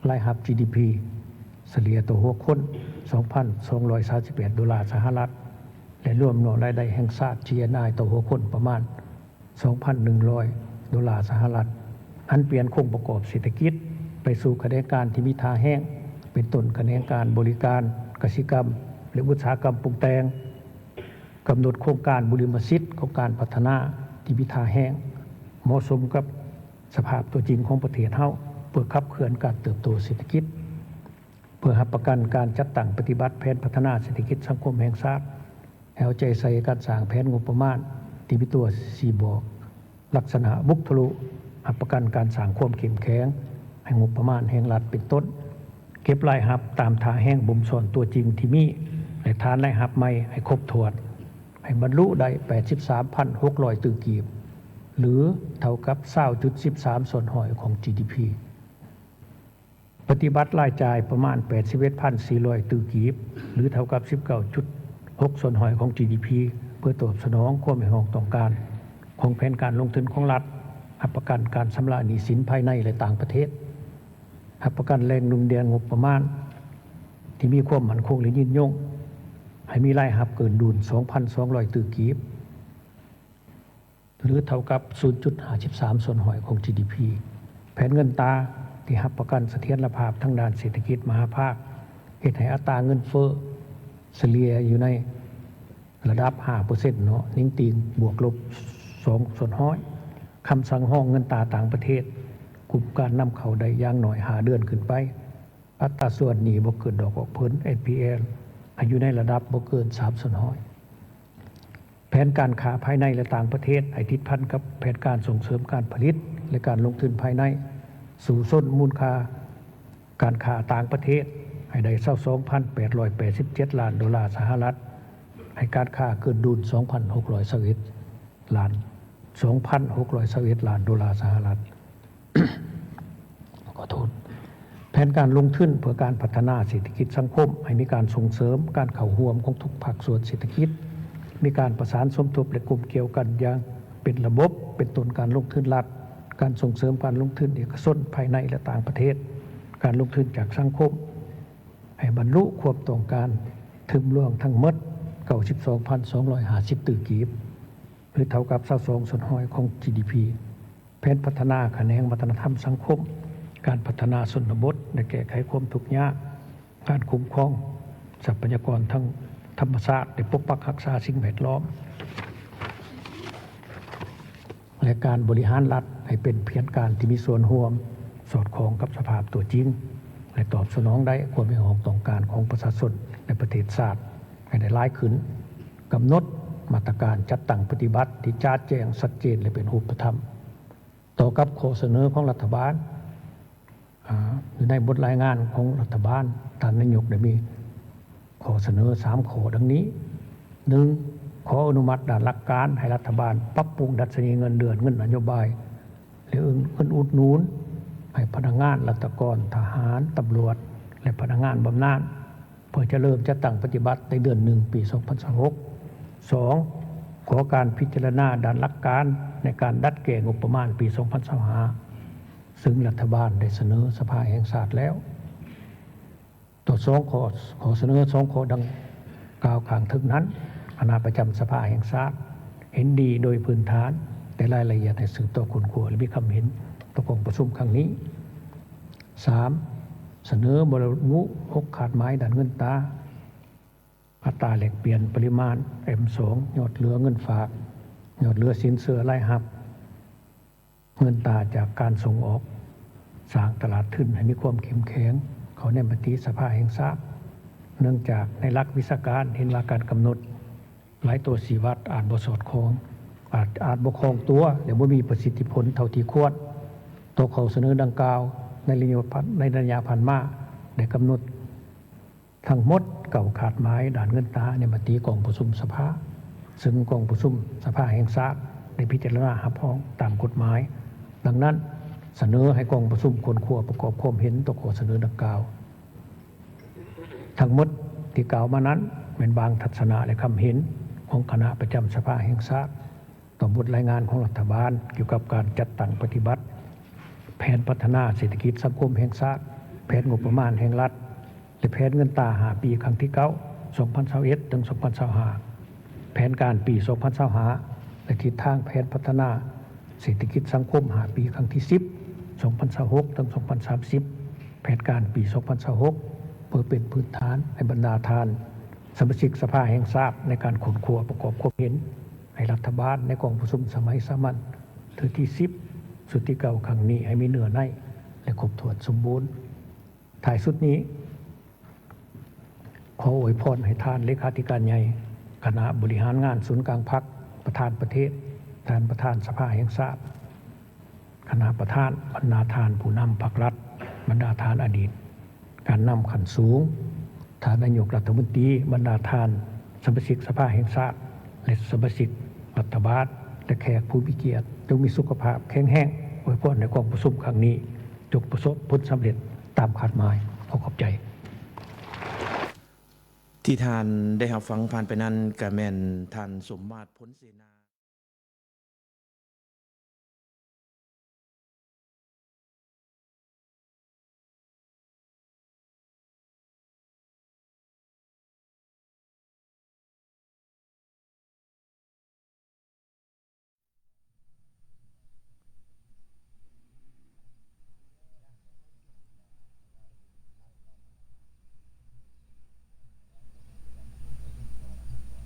รายรับ GDP เฉลี่ยต่อหัวคน 2,238 ดอลลาร์สหรัฐและรวมรายได้แห่งชาติ GNI ต่อหัวคนประมาณ 2,100 ดอลลาร์สหรัฐอันเปลี่ยนโครงประกอบเศรษฐกิจไปสู่คะแนนการที่มีท่าแห้งเป็นต้นคะแนนการบริการกสิกรรมและอุตสาหกรรมปรุงแต่งกำหนดโครงการบุริมสิทธิ์ของการพัฒนาที่มีท่าแห้งเหมาะสมกับสภาพตัวจริงของประเทศเฮาเพื่อขับเคลื่อนการเติบโตเศรษฐกิจเพื่อรับประกันการจัดตั้งปฏิบัติแผนพัฒนาเศรษฐกิจสังคมแห่งชาติเอาใจใส่การสร้างแผนงบประมาณที่มีตัว4บอกลักษณะบุคทะลุรับประกันการสร้างความเข้มแข็งให้งบประมาณแห่งรัฐเป็นต้นเก็บรายรับตามท่าแห้งบ่มสอนตัวจริงที่มีและทานรายรับใหม่ให้ครบถ้วนให้บรรลุได้ 83,600 ตึกกีบหรือเท่ากับ 20.13 ส่วนห้อยของ GDP ปฏิบัติรายจ่ายประมาณ 81,400 ตึกกีบหรือเท่ากับ 19.6 ส่วนห้อยของ GDP เพื่อตอบสนองความต้องการของแผนการลงทุนของรัฐรับประกันการชำระหนี้สินภายในและต่างประเทศรับประกันแรงหนุนเดือนงบประมาณที่มีความมั่นคงและยืนยงให้มีรายรับเกินดุล 2,200 ตึกกีบหรือเท่ากับ 0.53 ส่วนห้อยของ GDP แผนเงินตราที่รับประกันเสถียรภาพทางด้านเศรษฐกิจมหาภาคเฮ็ดให้อัตราเงินเฟ้อเฉลี่ยอยู่ในระดับ 5% เนาะนิ่งติงบวกลบ 2 ส่วนห้อยคำสั่งห้องเงินตราต่างประเทศกลุ่มการนำเข้าได้อย่างน้อย5 เดือนขึ้นไปอัตราส่วนหนี้บ่เกินดอกออกผล NPL อยู่ในระดับบ่เกิน 3 ส่วนห้อยแผนการค้าภายในและต่างประเทศให้ทิศพันกับแผนการส่งเสริมการผลิตและการลงทุนภายในสู่ส้นมูลค่าการค้าต่างประเทศให้ได้ 22,887 ล้านดอลลาร์สหรัฐให้การค้าเกินดุล 2,621 ล้านดอลลาร์สหรัฐ ขอโทษแผนการลงทุนเพื่อการพัฒนาเศรษฐกิจสังคมให้มีการส่งเสริมการเข้าร่วมของทุกภาคส่วนเศรษฐกิจมีการประสานสมทบและกลุ่มเกี่ยวกันอย่างเป็นระบบเป็นต้นการลงทุนรัฐการส่งเสริมการลงทุนเอกชนภายในและต่างประเทศการลงทุนจากสังคมให้บรรลุความต้องการถึงล่วงทั้งหมด 92,250 ตึกกีบหรือเท่ากับ22ส่วนห้อยของ GDP แผนพัฒนาแขนงวัฒนธรรมสังคมการพัฒนาชนบทและแก้ไขความทุกข์ยากการคุ้มครองทรัพยากรทั้งธรรมชาติและปกปักรักษาสิ่งแวดล้อมและการบริหารรัฐให้เป็นเพียงการที่มีส่วนร่วมสอดคล้องกับสภาพตัวจริงและตอบสนองได้ความต้องการของประชาชนและประเทศชาติให้ได้หลายขึ้นกำหนดมาตรการจัดตั้งปฏิบัติที่ชัดแจ้งชัดเจนและเป็นรูปธรรมต่อกับข้อเสนอของรัฐบาลอยู่ในบทรายงานของรัฐบาลท่านนายกได้มีข้อเสนอ3ข้อดังนี้ 1. ขออนุมัติด้านหลักการให้รัฐบาลปรับปรุงดัชนีเงินเดือนเงินนโยบายหรือเงินอุดหนุนให้พนักงานราชการทหารตำรวจและพนักงานบำนาญเพื่อจะเริ่มจัดตั้งปฏิบัติในเดือน1 ปี 2026 2. ขอการพิจารณาด้านหลักการในการดัดแก้งบประมาณปี 2025ซึ่งรัฐบาลได้เสนอสภาแห่งชาติแล้วต่อ2 ข้อเสนอ2 ข้อดังกล่าวข้างถึงนั้น คณะประจำสภาแห่งชาติเห็นดีโดยพื้นฐานแต่รายละเอียดในสืบต่อคนขัวและมีคำเห็นต่อองค์ประชุมครั้งนี้ 3. เสนอบรรลุ6ขาดไม้ด้านเงินตราอัตราแลกเปลี่ยนปริมาณ M2 ยอดเหลือเงินฝากยอดเหลือสินเชื่อรายรับเงินตราจากการส่งออกสร้างตลาดทุนให้มีความเข้มแข็งเขาในมติสภาแห่งชาติเนื่องจากในหลักวิชาการเห็นว่าการกำหนดหลายตัวสีวัดอาจบ่สอดคล้องอาจบ่คล้องตัวหรือบ่มีประสิทธิผลเท่าที่ควรตัวเขาเสนอดังกล่าวในระยะผ่านมาได้กำหนดทั้งหมดเก่าขาดหมายด่านเงินตราในมติกองประชุมสภาซึ่งกองประชุมสภาแห่งชาติได้พิจารณารับรองตามกฎหมายดังนั้นเสนอให้กองประชุมคนขัวประกอบความเห็นต่อข้อเสนอดังกล่าวทั้งหมดที่กล่าวมานั้นเป็นบางทัศนะและคำเห็นของคณะประจำสภาแห่งชาติต่อบทรายงานของรัฐบาลเกี่ยวกับการจัดตั้งปฏิบัติแผนพัฒนาเศรษฐกิจสังคมแห่งชาติแผนงบประมาณแห่งรัฐและแผนเงินตรา5 ปีครั้งที่ 9 2021 ถึง 2025 แผนการปี 2025 และทิศทางแผนพัฒนาเศรษฐกิจสังคม5 ปีครั้งที่ 10 2026 ถึง 2030 แผนการปี 2026 เพื่อเป็นพื้นฐานให้บรรดาทานสมาชิกสภาแห่งชาติในการขนขวประกอบความเห็นให้รัฐบาลในกองประชุมสมัยสามัญเทื่อที่ 10 สุดที่เก่าครั้งนี้ให้มีเนื้อในและครบถ้วนสมบูรณ์ท้ายสุดนี้ขออวยพรให้ท่านเลขาธิการใหญ่คณะบริหารงานศูนย์กลางพรรคประธานประเทศท่านประธานสภาแห่งชาติคณะประธานบรรดาทานผู้นำพรรครัฐบรรดาทานอดีตการนำขั้นสูงท่านนายกรัฐมนตรีบรรดาทานสมาชิกสภาแห่งชาติและสมาชิกรัฐบาลและแขกผู้มีเกียรติจงมีสุขภาพแข็งแรงอวยพรในกองประชุมครั้งนี้จงประสบผลสำเร็จตามคาดหมายขอขอบใจที่ท่านได้รับฟังผ่านไปนั้นก็แม่นท่านสมมาตรผลเสนา